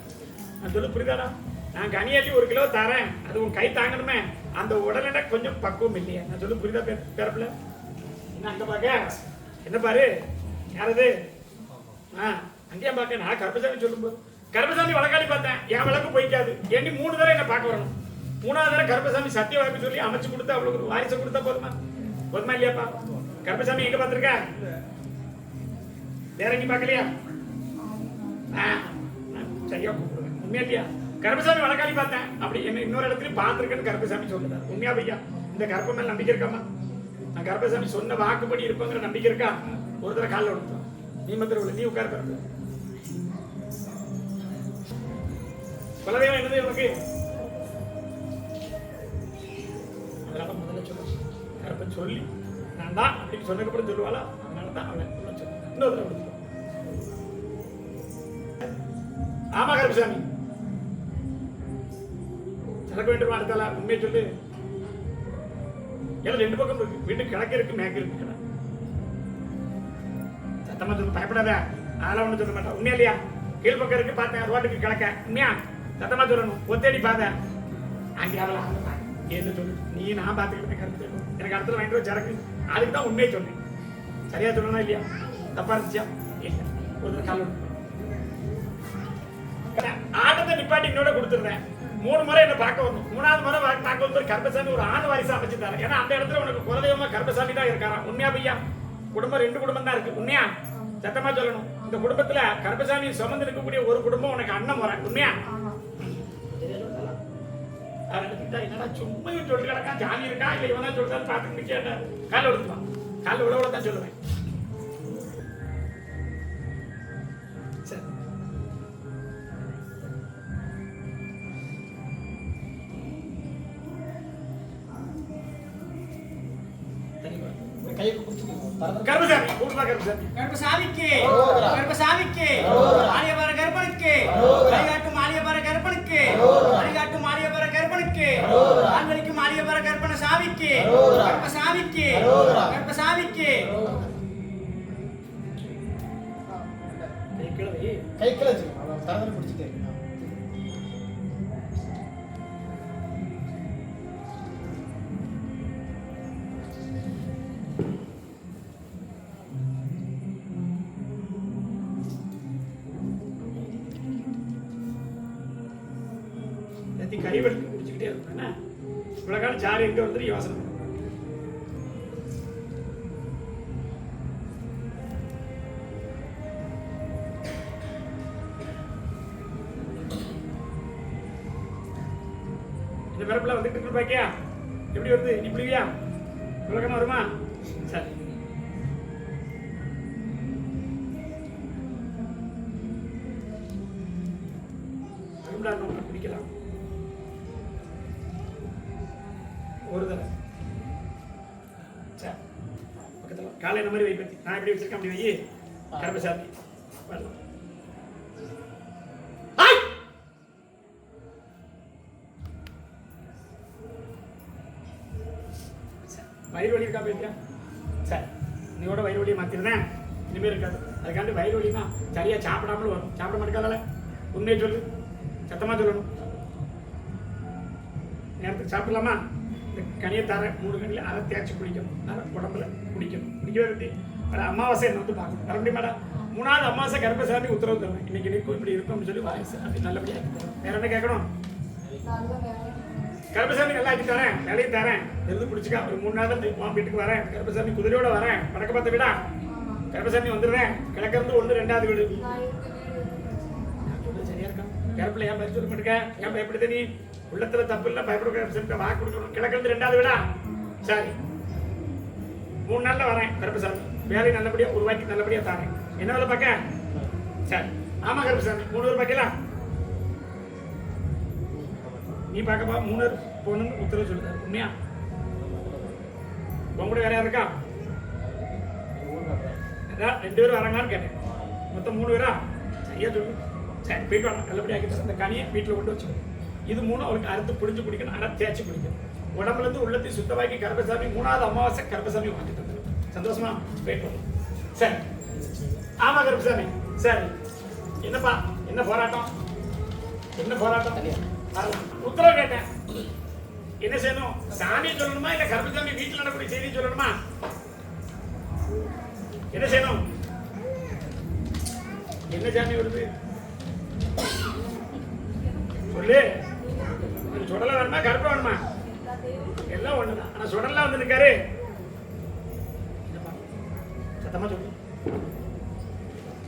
நான் சொல்லு புரியுதாடா? நான் கனியாட்டி 1 கிலோ தரேன். அது உன் கை தாங்கணுமே. அந்த உடனே கொஞ்சம் பக்குவம் இல்லையா? நான் சொல்லு புரியுதா பேரப்புல? என்ன அங்க பாக்க? என்ன பாரு? யாரது? அங்கேயா பாக்க? நான் கருப்பசாமி சொல்லும்போது கருப்பசாமி வழக்காடி பார்த்தேன். என் வழக்கு போய்க்காது. எண்ணி 3 தடவை என்ன பார்க்க வரணும். 3வது தடவை கருப்பசாமி சத்திய வாய்ப்பு சொல்லி அமைச்சு கொடுத்தா அவளுக்கு ஒரு வாரிசை கொடுத்தா போதுமா? போதுமா இல்லையாப்பா? கருப்பசாமி எங்க பார்த்திருக்க? வேற எங்கேயும் பார்க்கலையா? சரியா கூப்பிடுவேன். உண்மையா இல்லையா? கருப்பசாமி வழக்காடி பார்த்தேன். அப்படி என்ன இன்னொரு இடத்துலயும் பார்த்திருக்கேன்னு கருப்பசாமி சொல்லுதா? உண்மையா பையா? இந்த கருப்ப மேல நம்பிக்கை இருக்காமா? நான் கருப்பசாமி சொன்ன வாக்குப்படி இருப்பேங்கிற நம்பிக்கை இருக்கா? ஒரு தடவை காலில் விடுத்தோம். நீ மத்திர நீ உட்கார பிறகு குலதெய்வம் என்னது உனக்கு? அதனால முதல்ல சொல்லு. கருப்பன் சொல்லி நான் தான் அப்படின்னு சொன்னதுக்கப்புறம் சொல்லுவாளா? அதனால தான் அவன் இன்னொரு தடவை கொடுத்துருவோம். ஆமா கருப்பசாமி. சரக்கு வேண்டுமா? அடுத்தால உண்மையை சொல்லு. ஏன்னா 2 பக்கம் இருக்கு. வீட்டுக்கு கிழக்கு இருக்கு, மேற்கு இருக்கு. சத்தமா சொல்லு. பயப்படாத. அதெல்லாம் ஒண்ணு சொல்ல மாட்டேன். உண்மையா இல்லையா? கீழ்பக்கம் இருக்கு பார்த்தேன். ரோட்டுக்கு கிழக்க. உண்மையா? சத்தமா சொல்லணும். ஒத்தடி பாத அங்கே ஆகலாம். என்ன சொல்லு. நீ நான் பார்த்துக்கிட்டேன். கருத்து எனக்கு அடுத்த வாங்கிட்டு சரக்கு. அதுக்கு தான் உண்மையை சொன்னேன். சரியா சொல்லணும் இல்லையா? தப்பா இருந்துச்சா? இல்லை. ஒரு கால் ஆட்டத்தை நிப்பாட்டி என்னோட கொடுத்துருந்தேன். 3 முறை என்ன பார்க்க வரணும். 3வது முறை பார்க்க வந்து கருப்பசாமி ஒரு ஆண் வாரிசா அமைச்சு தரேன். ஏன்னா அந்த இடத்துல உனக்கு குலதெய்வமா கருப்பசாமி தான் இருக்காராம். உண்மையா பையா? குடும்பம் 2 குடும்பம் தான் இருக்கு. உண்மையா? சத்தமா சொல்லணும். இந்த குடும்பத்துல கருப்பசாமி சுமந்து இருக்கக்கூடிய ஒரு குடும்பம் உனக்கு அண்ணன் முறை. உண்மையா? என்னடா சும்மா சொல்லிட்டு கிடக்கா? ஜாலி இருக்கா இல்ல இவன் தான் சொல்றான்னு பார்த்துட்டு கேட்டேன். காலை விடுத்துவான். காலை விட தான் சொல்லுவேன். சரி. கருப்பசாமி கூடுமா? கருப்பசாமி கருப்பசாமிக்கு கருப்பசாமிக்கு ஆலியபர கருப்பனுக்கு வழிகாட்டும் ஆலியபர கருப்பனுக்கு வழிகாட்டும் ஆலியபர கருப்பனுக்கு ஆண்களுக்கும் ஆலியபர கருப்பன சாமிக்கு கருப்பசாமிக்கு கருப்பசாமிக்கு கை கிளச்சு தரதனை பிடிச்சிட்டே. பத்தி கறிவெடுத்து குடிச்சுக்கிட்டே இருக்கணும். இவ்வளவு காலம் சாரி எங்க வந்து யோசனை பண்ணு. இந்த பிறப்புல வந்துட்டு பாக்கியா எப்படி வருது? இப்படிவியா விளக்கமா வருமா? சரி, குடிக்கலாம் ஒரு தடவை. சரி, பக்கத்துல காலை இந்த மாதிரி வை பத்தி நான் எப்படி வச்சிருக்கேன் அப்படி வை. கருப்பசாமி வரலாம். வயிறு வலி இருக்கா பேத்தியா? சரி, நீயோட வயிறு வலியை மாத்திருந்தேன், இனிமேல் இருக்காது. அதுக்காண்டி வயிறு வலினா சரியா சாப்பிடாமலும் வரும். சாப்பிட மாட்டேங்காதால உண்மையை சொல்லு, சத்தமா சொல்லணும். நேரத்துக்கு சாப்பிடலாமா? இந்த கனியை தர 3 கனியில் அதை தேய்ச்சி குடிக்கணும், அதை உடம்புல குடிக்கணும். குடிக்கவே பற்றி வர அமாவாசை என்ன வந்து பார்க்கணும். வர முடியுமாடா? 3வது அமாவாசை கர்ப்பசாமி உத்தரவு தருவேன். இன்னைக்கு நிற்கும் இப்படி இருக்கும்னு சொல்லி வாய்ஸ் அப்படி நல்லபடியாக. வேற என்ன கேட்கணும்? கருப்பசாமி நல்லா ஆக்கி தரேன், வேலையும் தரேன், எழுது பிடிச்சிக்கா. ஒரு 3 நாள் உன் வீட்டுக்கு வரேன். கருப்பசாமி குதிரையோட வரேன். வடக்க பார்த்த வீடா? கருப்பசாமி வந்துடுறேன். கிழக்கிறது 1 2வது வீடு. சரியா இருக்கா? கருப்பில் ஏன் பயிர் சொல்ல மாட்டேங்க? ஏன் பயப்படுத்த நீ? உள்ளத்துல தப்பு இல்லை, பயப்பட கருப்பசாமி வாக்கு கொடுக்கணும். கிழக்கிறது 2வது வீடா? சரி, 3 நாள்ல வரேன். கருப்பசாமி வேலையை நல்லபடியா உருவாக்கி நல்லபடியா தரேன். என்ன வேலை பார்க்க? சரி, ஆமா கருப்பசாமி 3 பேர் பார்க்கலாம். நீ பார்க்கப்பா 3 போகணும்னு உத்தரவு சொல்லுறாரு. உண்மையா? உன் கூட வேற யார் இருக்கா? 2 பேர் வராங்களான்னு கேட்டேன். மொத்தம் 3 பேரா? சரியா சொல்லு. சரி, போயிட்டு வாங்க. நல்லபடியா ஆக்கி அந்த கனியை வீட்டில் கொண்டு வச்சுக்கணும். இது 3 அவருக்கு அறுத்து பிடிஞ்சு குடிக்கணும். ஆனால் தேய்ச்சி குடிக்கணும். உடம்புல இருந்து உள்ளத்தை சுத்தமாக்கி கருப்பசாமி 3வது அமாவாசை கருப்பசாமி வாங்கி தந்துடும். சந்தோஷமா? போயிட்டு வரணும். சரி, ஆமா கருப்பசாமி. சரி, என்னப்பா என்ன போராட்டம்? என்ன போராட்டம்? உத்தரவு கேட்டேன். என்ன செய்யணும்? சாமி சொல்லணுமா இல்ல கருப்பசாமி வீட்டில் நடக்கூடிய செய்தி சொல்லணுமா? என்ன செய்யணும்? என்ன சாமி வருது சொல்லு. சுடல வேணுமா கருப்ப வேணுமா? எல்லாம் ஒண்ணுதான். ஆனா சுடலாம் வந்து நிக்காரு. சத்தமா சொல்லு.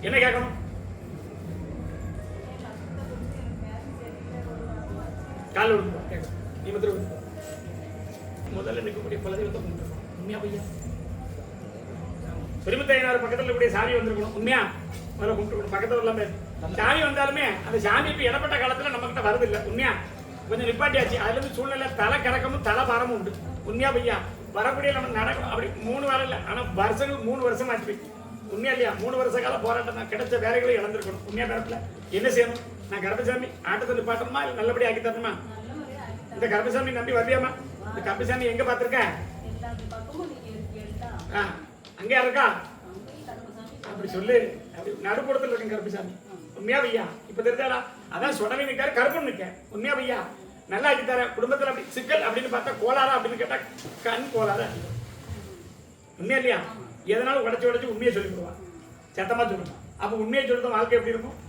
என்ன கேட்கணும்? கால நீ மட்டும் முதல்ல நிற்கக்கூடிய குலதெய்வத்தை கும்பிட்டுருக்கணும். உண்மையா பையா? பெருமத்தையனார் பக்கத்தில் இருக்கக்கூடிய சாமி வந்திருக்கணும். உண்மையா? முதல்ல கும்பிட்டுருக்கணும். பக்கத்தில் எல்லாமே சாமி வந்தாலுமே அந்த சாமி இப்போ இடப்பட்ட காலத்தில் நம்ம கிட்ட வருது இல்லை. உண்மையா? கொஞ்சம் நிப்பாட்டியாச்சு. அதுல இருந்து சூழ்நிலை தலை கறக்கமும் தலை பாரமும் உண்டு. உண்மையா பையா? வரக்கூடிய நம்ம நடக்கணும். அப்படி 3 வாரம் இல்லை, ஆனால் வருஷங்கள் 3 வருஷம் ஆச்சு. உண்மையா இல்லையா? 3 வருஷ கால போராட்டம் தான். கிடைச்ச வேலைகளை இழந்திருக்கணும். உண்மையா நேரத்தில் என்ன செய்யணும்? நான் கருப்பசாமி ஆட்டத்தை நிப்பாட்டணுமா இல்லை நல்லபடியா ஆக்கி தரணுமா? இந்த கருப்பசாமி நம்பி வரலையாமா? இந்த கருப்பசாமி எங்க பாத்திருக்க? அங்கே இருக்கா? அப்படி சொல்லு. அப்படி நடுப்புறத்தில் இருக்கேன் கருப்பசாமி. உண்மையா பையா? இப்ப தெரிஞ்சாடா? அதான் சுடலை நிற்காரு, கருப்பன் நிற்க. உண்மையா பையா? நல்லா ஆக்கி தர. குடும்பத்தில் அப்படி சிக்கல் அப்படின்னு பார்த்தா கோளாரா அப்படின்னு கேட்டா கண் கோளாரா. உண்மையா இல்லையா? எதனாலும் உடச்சு உண்மையை சொல்லி கொடுவா. சத்தமா சொல்லுமா? அப்ப உண்மையை சொல்லுறது வாழ்க்கை எப்படி இருக்கும்?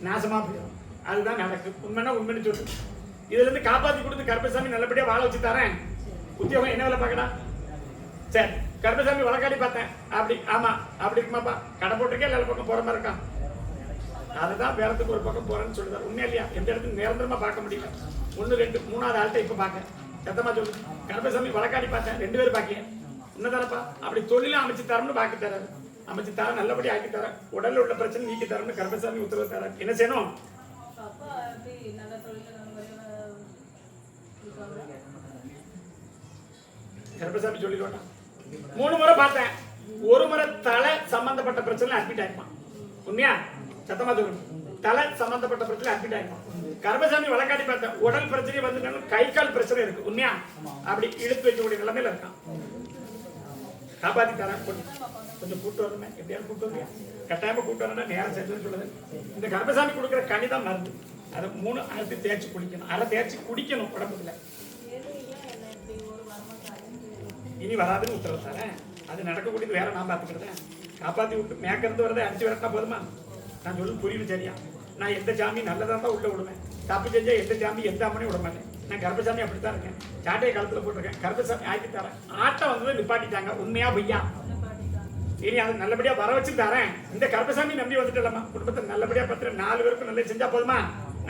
நாசமா போயிடும். அதுதான் நடக்கும். உண்மைன்னா உண்மைன்னு சொல்லு. இதுல இருந்து காப்பாத்தி கொடுத்து கருப்பசாமி நல்லபடியா வாழ வச்சு தரேன். உத்தியோகம் என்ன வேலை பார்க்கடா? சரி, கருப்பசாமி வழக்காடி பார்த்தேன். அப்படி ஆமா அப்படி இருக்குமாப்பா? கடை போட்டிருக்கே எல்லா பக்கம் போற மாதிரி இருக்கா? அதுதான் வேறத்துக்கு ஒரு பக்கம் போறேன்னு சொல்லுறாரு. உண்மையா இல்லையா? எந்த இடத்துக்கு நிரந்தரமா பார்க்க முடியல. 1 2 3வது ஆள்கிட்ட இப்ப பார்க்க. சத்தமா சொல்லு. கருப்பசாமி வழக்காடி பார்த்தேன். 2 பேர் பாக்கிய உன்னதானப்பா? அப்படி தொழிலும் அமைச்சு தரம்னு பாக்கி தராரு. அமைச்சு தர நல்லபடியா ஆக்கி தர. உடல்ல உள்ள பிரச்சனை நீக்கி தரம்னு கருப்பசாமி உத்தரவு தர. என்ன செய்யணும்? கருப்பசாமி சொல்லிடுவாங்க. 3 முறை பார்த்தேன். 1 முறை தலை சம்பந்தப்பட்ட பிரச்சனை அட்மிட் ஆயிருப்பான். உண்மையா? சத்தமா சொல்லணும். தலை சம்பந்தப்பட்ட பிரச்சனை அட்மிட் ஆயிருப்பான். கருப்பசாமி வழக்காடி பார்த்தேன். உடல் பிரச்சனை வந்து கை கால் பிரச்சனை இருக்கு. உண்மையா? அப்படி இழுத்து வைக்கக்கூடிய நிலைமையில இருக்கான். காப்பாத்தி தரேன். கொஞ்சம் கூட்டு வரணுமே. எப்படியாவது கூட்டு வருவியா? கட்டாயமா கூட்டு வரணும். நேரம் சேர்த்துன்னு சொல்லுது. இந்த கருப்பசாமி கொடுக்குற கனிதான் மருந்து. அதை 3 அழுத்தி தேய்ச்சி குடிக்கணும். அதை தேய்ச்சி குடிக்கணும் உடம்புல. இனி வராதுன்னு உத்தரவு தரேன். அது நடக்கக்கூடியது வேற. நான் பார்த்துக்கிறேன். காப்பாற்றி விட்டு மேற்கிருந்து வரதை அடிச்சு வரட்டா போதுமா? நான் சொல்லு புரியுது சரியா? நான் எந்த சாமி நல்லதா தான் உள்ள விடுவேன், தப்பு செஞ்சா எந்த சாமி எந்த அம்மனையும் விட மாட்டேன். நான் கருப்பசாமி அப்படித்தான் இருக்கேன், சாட்டையை காலத்துல போட்டிருக்கேன், கருப்பசாமி ஆக்கி தரேன். ஆட்டம் வந்ததை நிப்பாட்டிட்டாங்க, உண்மையா பொய்யா? இனி அதை நல்லபடியா வர வச்சு தரேன். இந்த கருப்பசாமி நம்பி வந்துட்டலாமா, குடும்பத்தை நல்லபடியா பார்த்து 4 பேருக்கு நல்லது செஞ்சா போதுமா?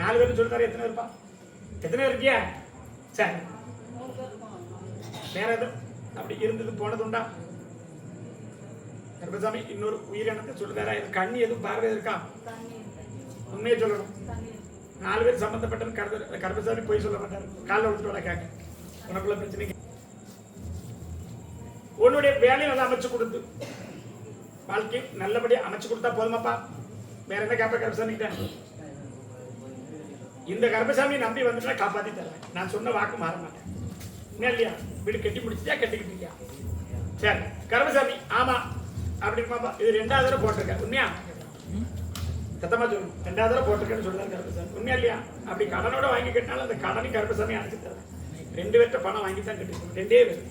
4 பேருக்கு சொல்லி தர. எத்தனை இருப்பா? எத்தனை இருக்கியா? சரி, வேற எதுவும் அப்படி இருந்தது போனது உண்டா? கருப்பசாமி இன்னொரு உயிரினத்தை சொல்லுறாரா? கண்ணி எதுவும் பார்வை இருக்கா? உண்மையை சொல்லணும். 4 பேர் சம்பந்தப்பட்ட கருப்பசாமி போய் சொல்ல மாட்டாரு. காலில் விழுத்து வர கேட்க உனக்குள்ள பிரச்சனை. உன்னுடைய வேலையை நல்லா அமைச்சு கொடுத்து வாழ்க்கை நல்லபடியா அமைச்சு கொடுத்தா போதுமாப்பா. வேற என்ன கேப்ப கருப்பசாமி கிட்ட? இந்த கருப்பசாமி நம்பி வந்துட்டா காப்பாத்தி தரேன். நான் சொன்ன வாக்கு மாற மாட்டேன். என்ன இல்லையா? வீடு கட்டி முடிச்சியா கட்டிக்கிட்டியா? சரி கருப்பசாமி ஆமா அப்படி இருப்பாப்பா. இது 2வது தடவை போட்டிருக்கேன், உண்மையா? சத்தமா சொல்லணும். 2வது தடவை போட்டிருக்கேன்னு சொல்றாரு கருப்பசாமி, உண்மையா இல்லையா? அப்படி கடனோட வாங்கி கட்டினாலும் அந்த கடனை கருப்பசாமி அடைச்சு தரேன். 2 பேர்ட்ட பணம் வாங்கி தான் கட்டிருக்கோம், 2 பேர்.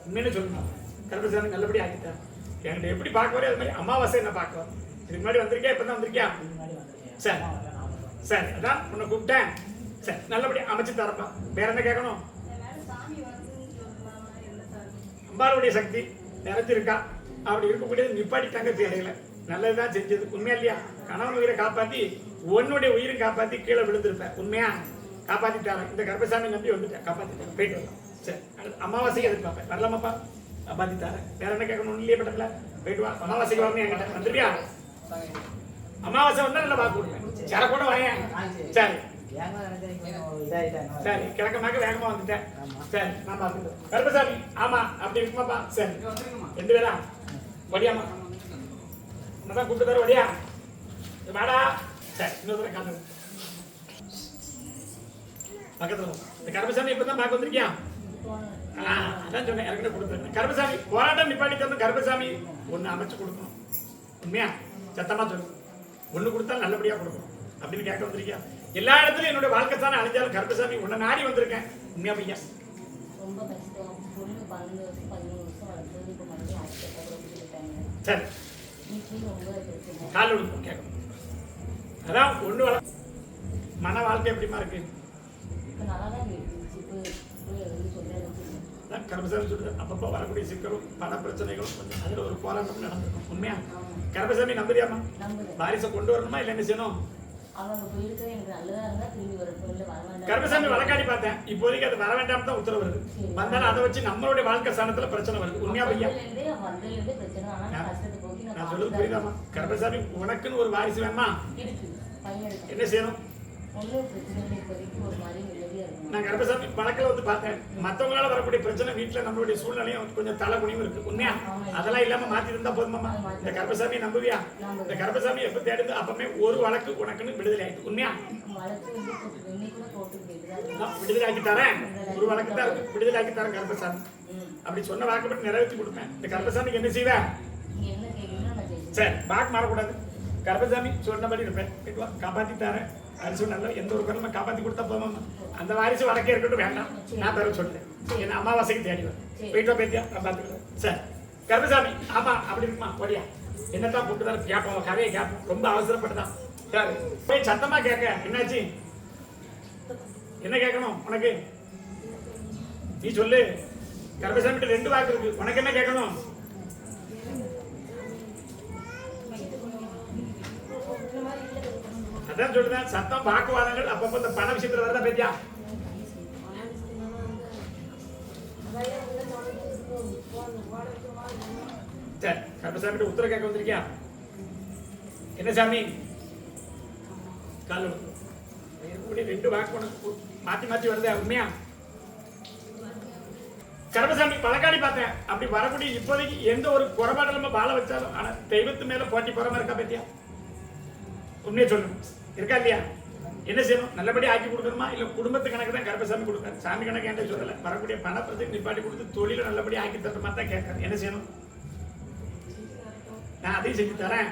உண்மைன்னு சொல்லணும். கருப்பசாமி நல்லபடியா ஆக்கித்தார். என்கிட்ட எப்படி பார்க்க வரே அது மாதிரி அமாவாசை என்ன பார்க்க வரும். இதுக்கு முன்னாடி வந்திருக்கியா? இப்பதான் வந்திருக்கியா? சரி சரி, அதான் உன்னை கூப்பிட்டேன். சரி நல்லபடியா அமைச்சு தரப்பா. வேற என்ன கேட்கணும்? அம்பாளுடைய சக்தி நிறைஞ்சிருக்கா? அப்படி இருக்கக்கூடியது நிப்பாட்டிட்டாங்க தேடையில. நல்லதுதான் செஞ்சது, உண்மையா இல்லையா? கணவன் உயிரை காப்பாத்தி உன்னுடைய உயிரை காப்பாத்தி கீழே விழுந்திருப்பேன், உண்மையா? காப்பாத்திட்டாங்க. இந்த கருப்பசாமி நம்பி வந்துட்டேன், காப்பாத்திட்டாங்க. போயிட்டு வரலாம். சரி அடுத்து அமாவாசைக்கு எதிர்பார்ப்பேன், வரலாமாப்பா? காப்பாத்திட்டாரு. வேற என்ன கேட்கணும்? இல்லையே பட்டல போயிட்டு வா. அமாவாசைக்கு வரணும் என்கிட்ட வந்துருவியா? அமாவாசை வந்தா நல்லா வாக்கு கொடுப்பேன். சர கூட வாயேன். சரி சரி, கிழக்கமாக வேகமா வந்துட்டேன். சரி நான் பார்த்துக்கிறேன். கருப்பசாமி ஆமா அப்படி இருக்குமாப்பா? சரி 2 பேரா? வடியாமா என்னதான் கூப்பிட்டு தர வடியா வாடா. சரி இன்னொரு காட்டு பக்கத்துல. இந்த கருப்பசாமி இப்பதான் பார்க்க வந்திருக்கியா? அதான் சொன்னேன், எனக்கு கொடுத்துருக்கேன். கருப்பசாமி போராட்டம் நிப்பாட்டி தரணும். கருப்பசாமி ஒண்ணு அமைச்சு கொடுக்கணும், உண்மையா? சத்தமா சொல்லணும். ஒண்ணு கொடுத்தா நல்லபடியா கொடுக்கணும் அப்படின்னு கேட்க வந்திருக்கியா? எல்லா இடத்துலயும் என்னோட வாழ்க்கை தானே அழிஞ்சாலும் கருப்பசாமி உன்னை நாடி வந்திருக்கேன், உண்மையா பையா? சரி கால் விடுக்கும் கேட்கணும். அதான் ஒண்ணு வள மன வாழ்க்கை எப்படிமா இருக்கு? கருப்பசாமி சொல்றது அப்பப்போ வரக்கூடிய சிக்கலும் பண பிரச்சனைகளும் கொஞ்சம் அதுல ஒரு போராட்டம் நடந்திருக்கும், உண்மையா? கருப்பசாமி நம்புறியாமா? வாரிசை கொண்டு வரணுமா இல்லை என்ன செய்யணும்? கருப்பசாமி வழக்காடி பார்த்தேன், இப்போதைக்கு அது வர வேண்டாம் தான் உத்தரவு வருது. வந்தாலும் அதை வச்சு நம்மளுடைய வாழ்க்கை ஸ்தானத்துல பிரச்சனை வருது, உண்மையா பையா? நான் சொல்றது புரியுதாமா? கருப்பசாமி உனக்குன்னு ஒரு வாரிசு வேணுமா? என்ன செய்யணும்? நான் கருப்பசாமி வழக்கில் வந்து பார்த்தேன், மற்றவங்களால வரக்கூடிய பிரச்சனை வீட்டுல நம்மளுடைய சூழ்நிலையும் கொஞ்சம் தலை குனியும் இருக்கு, உண்மையா? அதெல்லாம் இல்லாம மாத்தி இருந்தா போதுமாமா? இந்த கருப்பசாமி நம்புவியா? இந்த கருப்பசாமி எப்ப தேடுது அப்பமே ஒரு வழக்கு உனக்குன்னு விடுதலை ஆயிடுது, உண்மையா? விடுதலை ஆக்கி தரேன். ஒரு வழக்கு தான் இருக்கு, விடுதலை ஆக்கி தரேன் கருப்பசாமி. அப்படி சொன்ன வாக்குப்பட்டு நிறைவேற்றி கொடுப்பேன். இந்த கருப்பசாமிக்கு என்ன செய்வேன்? சரி வாக்கு மாறக்கூடாது. கருப்பசாமி சொன்னபடி இருப்பேன், காப்பாத்தி தரேன். அரிசி நல்ல எந்த ஒரு குரலும் காப்பாத்தி கொடுத்தா போமாமா. அந்த வாரிசு வடக்கே இருக்கட்டும், வேண்டாம் நான் பிறகு சொல்லிட்டேன். என்ன அமாவாசைக்கு தேடிவேன். போயிட்டு பேத்தியா நான் பார்த்துக்கிறேன். சரி கருப்பசாமி ஆமா அப்படி இருக்குமா? ஓடியா என்னத்தான் கூப்பிட்டு கேட்போம், கதையை கேட்போம். ரொம்ப அவசரப்பட்டுதான். சரி போய் சத்தமா கேட்க. என்னாச்சு? என்ன கேட்கணும் உனக்கு? நீ சொல்லு. கருப்பசாமி 2 வாக்கு இருக்கு, உனக்கு என்ன கேட்கணும்? அதான் சொல்லுதான் சத்தம் வாக்குவாதங்கள் அப்பப்போ இந்த பண விஷயத்துல வரதா பேத்தியா? சரி கருப்பசாமி உத்தரவு கேட்க வந்திருக்கியா? என்ன சாமி? கால 2 வாக்கு உனக்கு மாத்தி மாத்தி வருதா, உண்மையா? கருப்பசாமி பழக்காடி பார்த்தேன், அப்படி வரக்கூடிய இப்போதைக்கு எந்த ஒரு குறைபாடு நம்ம பால வச்சாலும் ஆனா தெய்வத்து மேல போட்டி போறாம இருக்கா பேத்தியா? உண்மையை சொல்லணும், இருக்கா இல்லையா? என்ன செய்யணும்? நல்லபடியா ஆக்கி கொடுக்கணுமா இல்ல குடும்பத்து கணக்கு தான் கருப்பசாமி கொடுக்காரு, சாமி கணக்கு என்கிட்ட சொல்லல. வரக்கூடிய பணத்தை நிப்பாட்டி கொடுத்து தொழில நல்லபடியா ஆக்கி தர மாதிரி தான் கேட்கறேன். என்ன செய்யணும்? நான் அதையும் செஞ்சு தரேன்.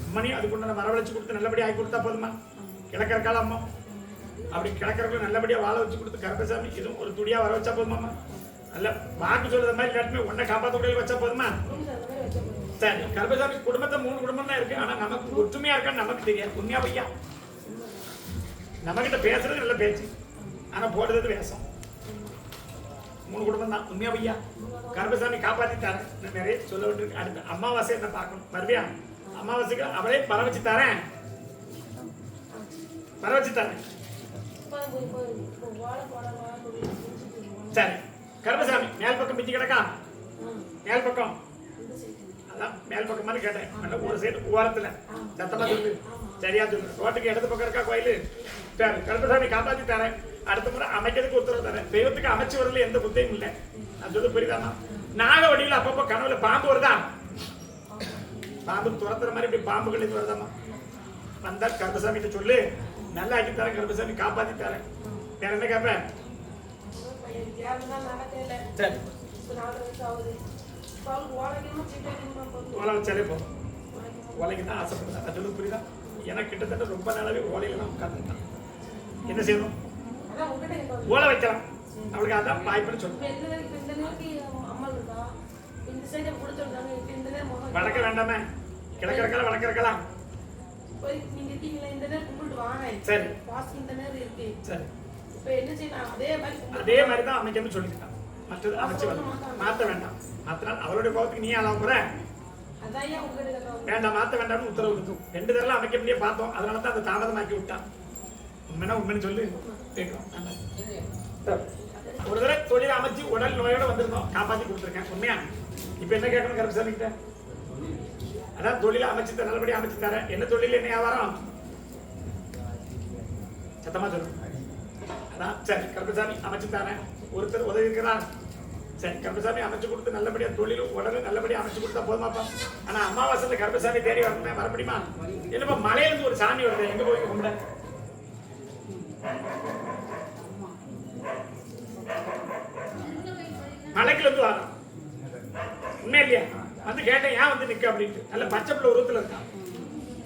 அம்மனையும் அதுக்குள்ள வரவழைச்சு கொடுத்து நல்லபடியா ஆக்கி கொடுத்தா போதுமா? கிழக்கறக்கால அம்மா அப்படி கிழக்கறக்குள்ள நல்லபடியா வாழ வச்சு கொடுத்து கருப்பசாமி இதுவும் ஒரு துடியா வர வச்சா போதுமாமா? நல்ல வாக்கு சொல்ற மாதிரி இல்லாட்டுமே உன்னை காப்பாற்ற வச்சா போதுமா? சரி கருப்பசாமி குடும்பத்தை 3 குடும்பம் தான் இருக்கு, ஆனா நமக்கு ஒற்றுமையா இருக்கான்னு நமக்கு தெரியாது, உண்மையா பையா? நம்ம கிட்ட பேசுறது நல்ல பேச்சு, ஆனா போடுறது வேஷம். 3 குடும்பம் தான். உண்மையா பையா? கருப்பசாமி காப்பாத்தி தரேன். நான் நிறைய சொல்ல வேண்டியிருக்கு. அடுத்த அமாவாசை என்ன பார்க்கணும். வருவியா? அமாவாசைக்கு அவளே வர வச்சு தரேன், வர வச்சு தரேன். சரி கருப்பசாமி மேல் பக்கம் பிச்சு கிடக்கா? மேல் பக்கம் அதான் மேல் பக்கம் மாதிரி கேட்டேன். ஒரு சைடு ஓரத்துல சத்தமா சொல்லு, சரியா சொல்லு. ரோட்டுக்கு இடது பக்கம் இருக்கா கோயிலு? சரி கருப்பசாமி காப்பாத்தி தரேன். அடுத்த முறை அமைக்கிறதுக்கு உத்தரவு தரேன். தெய்வத்துக்கு அமைச்சு வரல எந்த புத்தையும் இல்லை. நான் சொல்லு புரியுதாமா? நாக வடிவில் அப்பப்போ கனவுல பாம்பு வருதா? பாம்பு துரத்துற மாதிரி இப்படி பாம்புகள் இது வருதாமா? வந்தா கருப்பசாமி கிட்ட சொல்லு, நல்லா ஆக்கி தரேன், கருப்பசாமி காப்பாத்தி தரேன். வேற என்ன கேட்பேன்? சரி ஓலை வச்சாலே போதும். ஓலைக்கு தான் ஆசைப்படுறேன். நான் சொல்லு புரியுதா? எனக்கு கிட்டத்தட்ட ரொம்ப நாளாவே ஓலையில தான் உட்காந்துருக்கான். என்ன செய்யணும்? ஓலை வைக்கலாம். அவளுக்கு அதான் வாய்ப்புன்னு சொல்லுவேன். வளர்க்க வேண்டாமே, கிடக்கிறக்கலாம் வளர்க்கலாம். சரி சரி அதே மாதிரி தான் அமைக்கணும்னு சொல்லிக்கிட்டான். மற்றது அமைச்சு மாற்ற வேண்டாம். மாத்தினால் அவளுடைய கோபத்துக்கு நீ ஆளாக போற வேண்டாம், மாற்ற வேண்டாம்னு உத்தரவு இருக்கும். 2 தடவை அமைக்க முடிய பார்த்தோம், அதனால தான் அந்த தாமதமாக்கி விட்டான். உண்மைனா உண்மைன்னு சொல்லி கேட்கிறோம். ஒரு தடவை தொழில் அமைச்சு உடல் நோயோட வந்திருந்தோம், காப்பாற்றி கொடுத்துருக்கேன். உண்மையா? இப்ப என்ன கேட்கணும் கருப்பசாமி கிட்ட? அதான் தொழில அமைச்சு நல்லபடியா அமைச்சு தரேன். என்ன தொழில், என்ன வியாபாரம்? சத்தமா சொல்லு. அதான் சரி கருப்பசாமி அமைச்சு தரேன். ஒருத்தர் உதவி இருக்கிறார். சரி கருப்பசாமி அமைச்சு கொடுத்து நல்லபடியா தொழிலும் உடலும் நல்லபடியா அமைச்சு கொடுத்தா போதுமாப்பா. ஆனா அமாவாசையில கருப்பசாமி தேடி வரணுமே, வர முடியுமா? என்னப்பா மலையில இருந்து ஒரு சாமி வருது, எங்க போய் கும்பிட? மலைக்குல இருந்து வரோம். உண்மையா இல்லையா? வந்து கேட்டேன் ஏன் வந்து நிக்க அப்படின்ட்டு. நல்ல பச்சை பிள்ளை உருவத்துல இருக்கான்,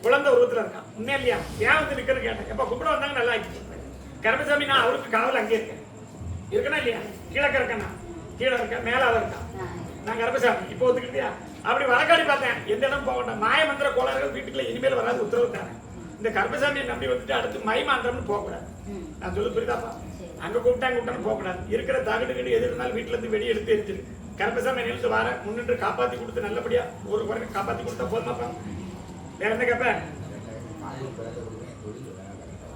குழந்தை உருவத்துல இருக்கான். உண்மையா இல்லையா? ஏன் வந்து நிக்கிறன்னு கேட்டேன். எப்ப கும்பிட வந்தாங்க நல்லா ஆயிடுச்சு. கருப்பசாமி நான் அவருக்கு காவல் அங்கே இருக்கேன். இருக்கனா இல்லையா? கீழே இருக்கேன்னா கீழே இருக்கேன், மேலால இருக்கான். நான் கருப்பசாமி இப்போ ஒத்துக்கிட்டியா? அப்படி வழக்காடி பார்த்தேன். எந்த இடம் போக வேண்டாம். மாய மந்திர கோளாறுகள் வீட்டுக்குள்ள இனிமேல் வராது உத்தரவு தரேன். இந்த கருப்பசாமியை நம்பி வந்துட்டு அடுத்து மை மாந்திரம்னு போகக்கூடாது. நான் சொல்லு புரியுதாப்பா? அங்க கூப்பிட்டான்னு போகக்கூடாது. இருக்கிற தகடு வீடு எது இருந்தாலும் வீட்டுல இருந்து வெளியே எடுத்து எரிஞ்சிரு. கருப்பசாமி நினைத்து வர முன்னின்று காப்பாத்தி கொடுத்து நல்லபடியா ஒரு குறைக்கு காப்பாத்தி கொடுத்தா போதுமாப்பா. வேற என்ன கேட்பேன்?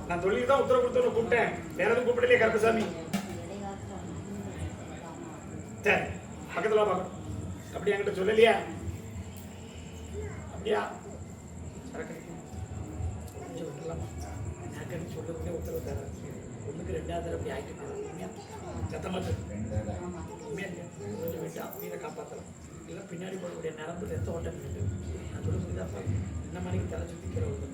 நான் தொழில் தான் உத்தரவு கொடுத்து கூப்பிட்டேன், வேற எதுவும் கூப்பிடலையே கருப்பசாமி. சரி பக்கத்துல பார்க்கணும். அப்படி என்கிட்ட சொல்லலையா? அப்படியா? சொல்றதுக்கே உத்தரவு தர ஒண்ணுக்கு 2ஆவது தடவை அப்படி ஆயிட்டு சத்தமா உண்மையா கொஞ்சம் விட்டு அப்படியே காப்பாற்றலாம். இல்லை பின்னாடி போடக்கூடிய நரம்பு ரத்த ஓட்டம் இருக்கு. நான் சொல்லுறதுதான் என்ன மாதிரி தலை சுத்திக்கிற ஒரு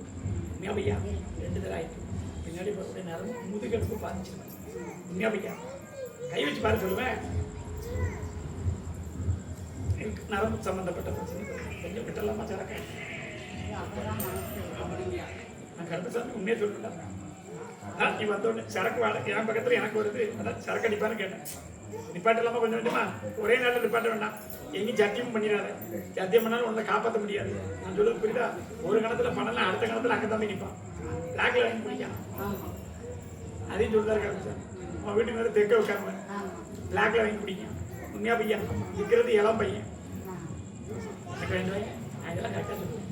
உண்மையா பையா 2 தடவை ஆயிட்டு பின்னாடி போடக்கூடிய நரம்பு முதுகெலும்பு பாதிச்சிருவேன். உண்மையா பையா? கை வச்சு பாரு சொல்லுவேன். நரம்பு சம்பந்தப்பட்ட பிரச்சனை கொஞ்சம் விட்டலாமா சரக்க? நான் கருப்பசாமி உண்மையா சொல்லிட்டேன். நீ வந்தோடனே சரக்கு வாட என் பக்கத்துல எனக்கு வருது, அதான் சரக்கு அடிப்பான்னு கேட்டேன். நிப்பாட்டு இல்லாம கொஞ்சம் வேண்டுமா? ஒரே நாளில் நிப்பாட்ட வேண்டாம். எங்கேயும் சத்தியம் பண்ணிடாத. சத்தியம் பண்ணாலும் உன்னை காப்பாற்ற முடியாது. நான் சொல்றது புரியுதா? ஒரு கணத்துல பண்ணலாம், அடுத்த கணத்துல அங்கே தம்பி நிற்பான். பிளாக்ல வாங்கி பிடிக்கான். அதையும் சொல்லிதான் கருப்பசாமி. உன் வீட்டுக்கு வந்து தெக்க வைக்காம பிளாக்ல வாங்கி பிடிக்கான். உண்மையா பையன் இருக்கிறது இளம் பையன். எனக்கு வேண்டாம், அதெல்லாம் கரெக்டாக சொல்லுவேன்.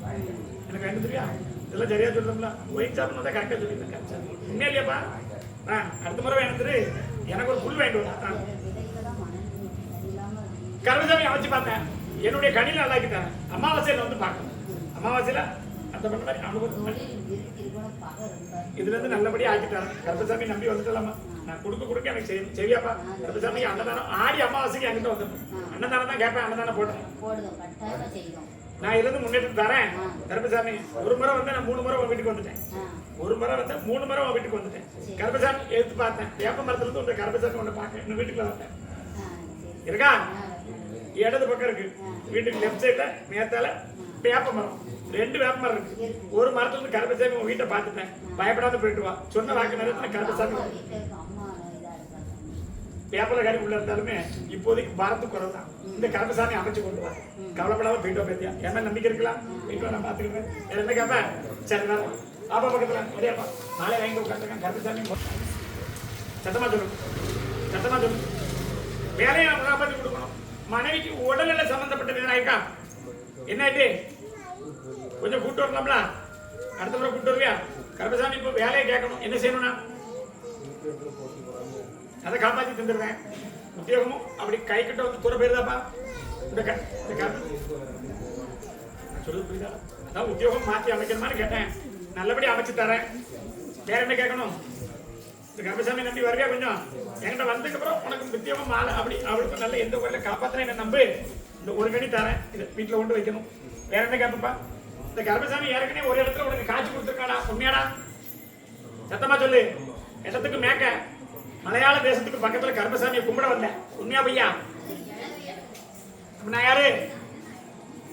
எனக்கு வேண்டு தெரியா? இதெல்லாம் சரியா சொல்றோம்ல. ஒயிட் சாப்பிடணும் தான் கரெக்டாக சொல்லியிருக்கேன். உண்மையா இல்லையாப்பா? அடுத்த முறை வேணுது எனக்கு ஒரு புல் வாங்கிட்டு வரா. கருப்பசாமி அமைச்சு பார்த்தேன். என்னுடைய கணில நல்லாக்கி தரேன். அமாவாசையில வந்து பார்க்கணும். அமாவாசையில அந்த பண்ண மாதிரி அனுபவம் இதுல இருந்து நல்லபடியா ஆக்கி தரேன். கருப்பசாமி நம்பி வந்துட்டலாமா? நான் கொடுக்க எனக்கு சரியாப்பா? கருப்பசாமி அன்னதானம் ஆடி அமாவாசைக்கு என்கிட்ட வந்துடும். அன்னதானம் தான் கேட்பேன். அன்னதானம் போட்டேன். நான் இதுல இருந்து முன்னேற்றம் தரேன். கருப்பசாமி ஒரு முறை வந்து நான் 3 முறை உன் வீட்டுக்கு வந்துட்டேன். ஒரு முறை வந்து 3 முறை உன் வீட்டுக்கு வந்துட்டேன். கருப்பசாமி எடுத்து பார்த்தேன். வேப்ப மரத்துல இருந்து உங்க கருப்பசாமி ஒண்ணு பார்க்க இன்னும் வீட்டுக்குள்ள வந்தேன். இருக்கா? இடது பக்கம் இருக்கு. வீட்டுக்கு லெப்ட் சைட்ல மேத்தால வேப்ப மரம், 2 வேப்ப மரம் இருக்கு. ஒரு மரத்துல இருந்து கருப்பசாமி உங்க வீட்டை பார்த்துட்டேன். பயப்படாத போயிட்டு வா. சொன்ன வாக்கு நேரத்துல கருப்பசாமி வேப்பல காரி உள்ள இருந்தாலுமே இப்போதைக்கு பாரத்து குறைவு தான். இந்த கருப்பசாமி அமைச்சு கொண்டு வா. கவலைப்படாம போயிட்டு வா. பேத்தியா என் மேல நம்பிக்கை இருக்கலாம். போயிட்டு வா, நான் பாத்துக்கிறேன். என்ன கேப்பேன்? சரி பாப்பா பக்கத்துல அப்படியேப்பா நாளை வாங்கி உட்காந்துருக்கேன் கருப்பசாமி சத்தமா சொல்லு சத்தமா சொல்லு வேலையை காப்பாற்றி கொடுக்கணும் மனைவிக்கு உடல்நல சம்பந்தப்பட்ட வேலை ஆயிருக்கா என்ன ஆயிட்டு கொஞ்சம் கூட்டு வரலாம்ல அடுத்த முறை கூட்டு வருவியா கருப்பசாமி இப்போ வேலையை கேட்கணும் என்ன செய்யணும்னா அதை காப்பாற்றி தந்துடுறேன் உத்தியோகமும் அப்படி கை கிட்ட வந்து தூர போயிருதாப்பா சொல்லுது புரியுதா அதான் உத்தியோகம் மாற்றி அமைக்கணுமான்னு கேட்டேன் நல்லபடி அமைச்சு தரேன் வேற என்ன கேட்கணும் இந்த கருப்பசாமி நம்பி வருவியா கொஞ்சம் என்கிட்ட வந்ததுக்கு அப்புறம் உனக்கு உத்தியோகம் மாலை அப்படி அவளுக்கு நல்ல எந்த ஊரில் காப்பாத்தினா என்ன நம்பு இந்த ஒரு கணி தரேன் இதை வீட்டில் கொண்டு வைக்கணும் வேற என்ன கேட்பப்பா இந்த கருப்பசாமி ஏற்கனவே ஒரு இடத்துல உனக்கு காட்சி கொடுத்துருக்காடா உண்மையாடா சத்தமா சொல்லு இடத்துக்கு மேக்க மலையாள தேசத்துக்கு பக்கத்துல கருப்பசாமியை கும்பிட வந்தேன் உண்மையா பையா நான் யாரு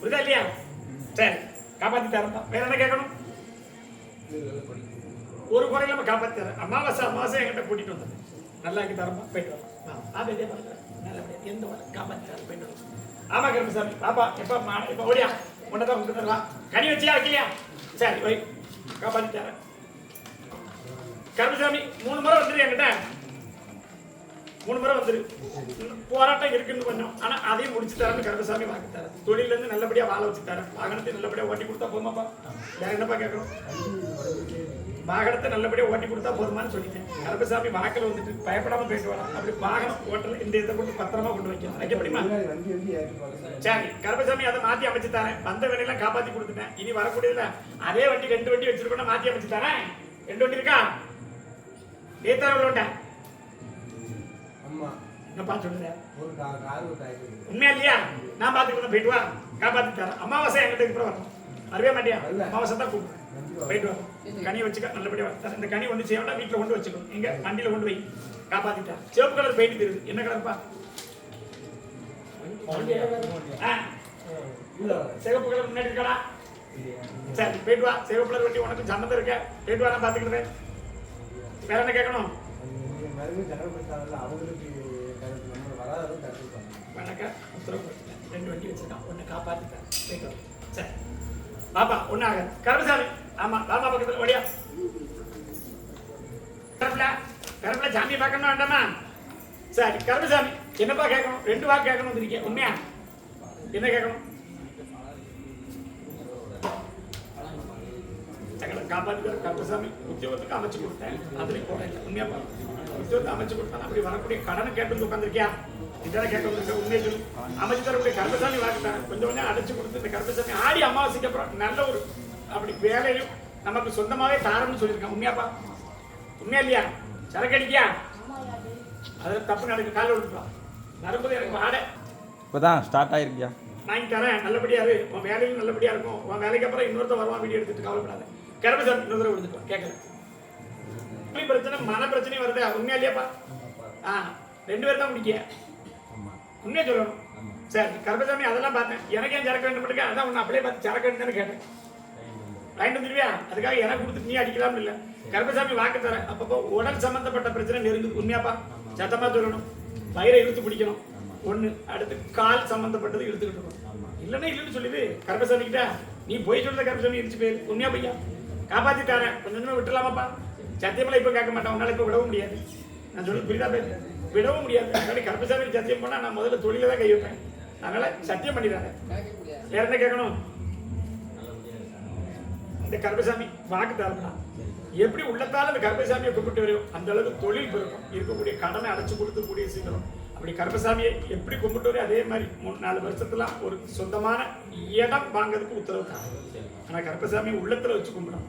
புரியுதா இல்லையா சரி காப்பாத்தி தரேன் வேற என்ன கேட்கணும் ஒரு குறையில நம்ம காப்பாத்தி தரேன் அமாவாசை என்கிட்ட கூட்டிட்டு வந்தேன் நல்லா இருக்கு தரமா போயிட்டு வரலாம் எந்த காப்பாத்தி தரேன் போயிட்டு வரலாம் ஆமா கருப்பசாமி பாப்பா எப்ப ஓடியா உன்னதான் கொண்டு தரலாம் கனி வச்சியா வைக்கலையா சரி வை காப்பாத்தி தரேன் கருப்பசாமி 3 முறை வந்துரு என்கிட்ட 3 முறை வந்துரு போராட்டம் இருக்குன்னு கொஞ்சம் ஆனா அதையும் முடிச்சு தரேன்னு கருப்பசாமி வாங்கி தரேன் தொழில இருந்து நல்லபடியா வாழ வச்சு தரேன் வாகனத்தை நல்லபடியா ஓட்டி கொடுத்தா போதுமாப்பா வேற என்னப்பா கேட்கணும் வாகனத்தை நல்லபடியா ஓட்டி கொடுத்தா போதுமான்னு சொல்லிட்டேன் கருப்பசாமி வாக்கில் வந்துட்டு பயப்படாம போயிட்டு வரலாம் அப்படி வாகனம் ஓட்டல் இந்த இதை கொண்டு பத்திரமா கொண்டு வைக்கணும் வைக்க முடியுமா சரி கருப்பசாமி அதை மாத்தி அமைச்சு தரேன் வந்த வேலையெல்லாம் காப்பாத்தி கொடுத்துட்டேன் இனி வரக்கூடியதுல அதே வண்டி 2 வண்டி வச்சிருக்கோம் மாத்தி அமைச்சு தரேன் 2 வண்டி இருக்கா ஏத்தாவில் என்னப்பா சொல்லுங்க உண்மையா இல்லையா நான் பாத்துக்கிட்டு போயிட்டு வா காப்பாத்தி தரேன் அமாவாசை என்கிட்ட இப்ப வரணும் வரவே மாட்டியா அமாவாசை தான் கூப்பிடுறேன் போயிட்டு வா கனியை வச்சுக்க நல்லபடியா இந்த கனி வந்து செய்யணும் வீட்டுல கொண்டு வச்சுக்கணும் எங்க வண்டியில கொண்டு போய் காப்பாத்திட்டா சிவப்பு கலர் பெயிண்ட் தெரியுது என்ன கலர்ப்பா சிவப்பு கலர் முன்னாடி இருக்கா சரி போயிட்டு வா சிவப்பு கலர் வண்டி உனக்கு சம்மந்தம் இருக்க போயிட்டு வா நான் பாத்துக்கிட்டேன் வேற என்ன கேட்கணும் வணக்கம் உத்தரவு 2 வண்டி வச்சிருக்கான் ஒன்னு காப்பாத்திட்டேன் போயிட்டு சரி பாப்பா ஒண்ணு ஆக கருப்பசாமி ஆமா பாப்பா பக்கத்துல ஓடியா கருப்புல சாமியை பார்க்கணும் வேண்டாமா சரி கருப்பசாமி என்னப்பா கேட்கணும் 2 வாக்கு கேட்கணும் இருக்கேன் உண்மையா என்ன கேட்கணும் காப்பாத்தி கருப்பசாமி உத்தியோகத்துக்கு அமைச்சு கொடுத்தேன் அதுலயும் போட இல்லை உண்மையா உத்தியோகத்தை அமைச்சு கொடுத்தேன் அப்படி வரக்கூடிய கடனை கேட்டு உட்காந்துருக்கியா இதெல்லாம் கேட்க வந்திருக்க உண்மையை சொல்லி அமைச்சு தரக்கூடிய கருப்பசாமி வாக்குத்தாங்க கொஞ்சம் அடைச்சு கொடுத்து இந்த கருப்பசாமி ஆடி அமாவாசைக்கு அப்புறம் நல்ல ஒரு அப்படி வேலையிலும் நமக்கு சொந்தமாவே தாரம்னு சொல்லியிருக்கேன் உண்மையாப்பா உண்மையா இல்லையா சரக்கு அடிக்கியா அது தப்பு நடக்கு காலையில் விட்டுருவான் வரும்போது எனக்கு வாடை இப்போதான் ஸ்டார்ட் ஆயிருக்கியா வாங்கி தரேன் நல்லபடியா இரு உன் வேலையும் நல்லபடியா இருக்கும் உன் வேலைக்கு அப்புறம் இன்னொருத்த வருவான் வீடியோ எடுத்துட்டு கவலைப்படாத கருப்பசாமி இன்னொரு தடவை எடுத்துட்டு கேட்கல பிரச்சனை மன பிரச்சனையும் வருது உண்மையா இல்லையாப்பா 2 பேர் தான் முடிக்க உண்மையா சொல்லணும் சரி கருப்பசாமி அதெல்லாம் பார்த்தேன் எனக்கு ஏன் சரக்கு வேண்டும் இருக்கு அதான் உன்னை அப்படியே பார்த்து சரக்கு வேண்டுன்னு கேட்டேன் வாங்கிட்டு வந்துருவியா அதுக்காக எனக்கு கொடுத்து நீ அடிக்கலாம்னு இல்லை கருப்பசாமி வாக்கு தரேன் அப்பப்போ உடல் சம்பந்தப்பட்ட பிரச்சனை நெருங்குது உண்மையாப்பா சத்தமா சொல்லணும் வயிறை இழுத்து பிடிக்கணும் ஒண்ணு அடுத்து கால் சம்பந்தப்பட்டது இழுத்துக்கிட்டு இருக்கணும் இல்லைன்னா இல்லைன்னு சொல்லிடு கருப்பசாமி கிட்ட நீ போய் சொல்ற கருப்பசாமி இடிச்சு போயிரு உண்மையா பையா காப்பாத்தி தரேன் கொஞ்சம் விட்டுலாமாப்பா சத்தியமெல்லாம் இப்ப கேட்க மாட்டேன் உன்னால இப்ப விடவும் முடியாது நான் சொல்லி புரியுதா பேர் விடவும் முடியாது கருப்பசாமி சத்தியம் பண்ணா நான் முதல்ல தொழில தான் கை வைப்பேன் அதனால சத்தியம் பண்ணிடுறாங்க வேற என்ன கேட்கணும் இந்த கருப்பசாமி வாக்கு தரலாம் எப்படி உள்ளத்தால அந்த கருப்பசாமியை கும்பிட்டு வரும் அந்த அளவுக்கு தொழில் பெருக்கும் இருக்கக்கூடிய கடனை அடைச்சு கொடுக்கக்கூடிய சீக்கிரம் அப்படி கருப்பசாமியை எப்படி கும்பிட்டு வரும் அதே மாதிரி 3-4 வருஷத்துல ஒரு சொந்தமான இடம் வாங்கிறதுக்கு உத்தரவு தான் ஆனா கருப்பசாமி உள்ளத்துல வச்சு கும்பிடும்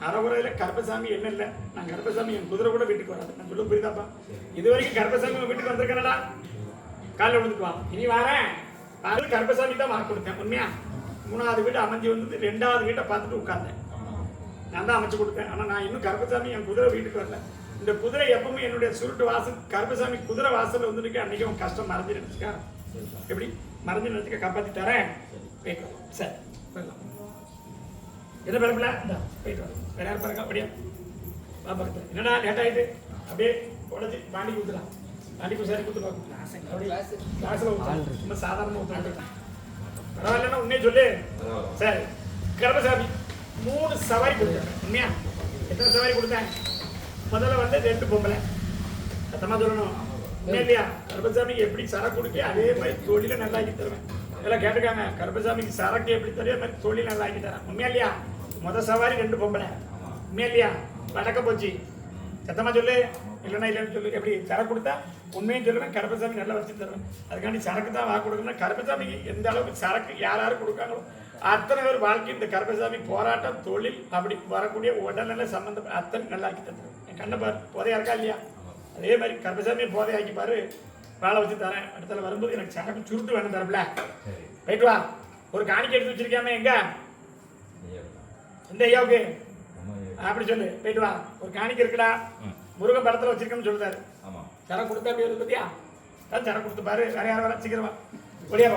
அறவுறையில கருப்பசாமி என்ன இல்லை நான் கருப்பசாமி என் குதிரை கூட வீட்டுக்கு வராது நான் சொல்ல புரியுதாப்பா இது வரைக்கும் கருப்பசாமி வீட்டுக்கு வந்திருக்கேனடா காலைல விழுந்துட்டு வா இனி வரேன் கருப்பசாமி தான் வாக்கு கொடுத்தேன் உண்மையா 3வது வீடு அமைஞ்சு வந்தது 2வது வீட்டை பார்த்துட்டு உட்கார்ந்தேன் நான் தான் அமைச்சு கொடுத்தேன் ஆனா நான் இன்னும் கருப்பசாமி என் குதிரை வீட்டுக்கு வரல இந்த குதிரை எப்பவுமே என்னுடைய சுருட்டு வாசல் கருப்பசாமி குதிரை வாசல்ல வந்துருக்கு அன்னைக்கு அவன் கஷ்டம் மறைஞ்சு நினைச்சுக்கா எப்படி மறைஞ்சு நினைச்சுக்க காப்பாத்தி தரேன் போயிட்டு வரலாம் சரி போயிடலாம் என்ன பிறப்பில போயிட்டு வரலாம் வேற யாரும் பாருங்க அப்படியா பாப்பா என்னடா லேட் ஆயிட்டு அப்படியே உடச்சி பாண்டி கொடுத்துலாம் பாண்டி சரி கொடுத்து பார்க்கலாம் கிளாஸ்ல ரொம்ப சாதாரணமா ஊற்றுறாங்க பரவாயில்லன்னா உன்னே சொல்லு சரி கருப்பசாமி 3 சவாரி கொடுத்தேன். உண்மையா எத்தனை சவாரி கொடுத்தேன்? முதல்ல வந்து 2 பொம்பளை. சத்தமா சொல்லணும். உண்மையா இல்லையா? கருப்பசாமிக்கு எப்படி சரக்கு கொடுக்க அதே மாதிரி தொழிலை நல்லாக்கி தருவேன். இதெல்லாம் கேட்டுக்காங்க. கருப்பசாமிக்கு சரக்கு எப்படி தருவே மாதிரி தொழில் நல்லாக்கி தரேன். உண்மையா இல்லையா? முதல் சவாரி 2 பொம்பளை. உண்மையா இல்லையா? வடக்க போச்சு. சத்தமா சொல்லு. இல்லைன்னா இல்லைன்னு சொல்லு. எப்படி சரக்கு கொடுத்தா உண்மையும் சொல்லுவேன். கருப்பசாமி நல்லா வச்சு தருவேன். அதுக்காண்டி சரக்கு தான் வாக்கு கொடுக்கணும். கருப்பசாமிக்கு எந்த அளவுக்கு சரக்கு யார் யார் கொடுக்காங்களோ அத்தனை பேர் வாழ்க்கை இந்த கருப்பசாமி போராட்டம் தொழில் அப்படி வரக்கூடிய உடல்நல சம்பந்தம் அத்தனை நல்லா ஆக்கி தருவேன். என் கண்ணை பாரு போதையா இருக்கா இல்லையா? அதே மாதிரி கருப்பசாமியை போதையாக்கி பாரு. வாழை வச்சு தரேன். அடுத்தல வரும்போது எனக்கு சரக்கு சுருட்டு வேணும் தரப்புல. போயிட்டு வா. ஒரு காணிக்கை எடுத்து வச்சிருக்காம எங்க இந்த ஐயாவுக்கு அப்படி சொல்லு. போயிட்டு வா. ஒரு காணிக்கை இருக்குடா முருகன் படத்துல வச்சிருக்கேன்னு சொல்லுறாரு. சரம் கொடுத்தா அப்படி வருது பத்தியா? சரம் கொடுத்து பாரு. வேற யாரும் வர சீக்கிரமா ஒளியா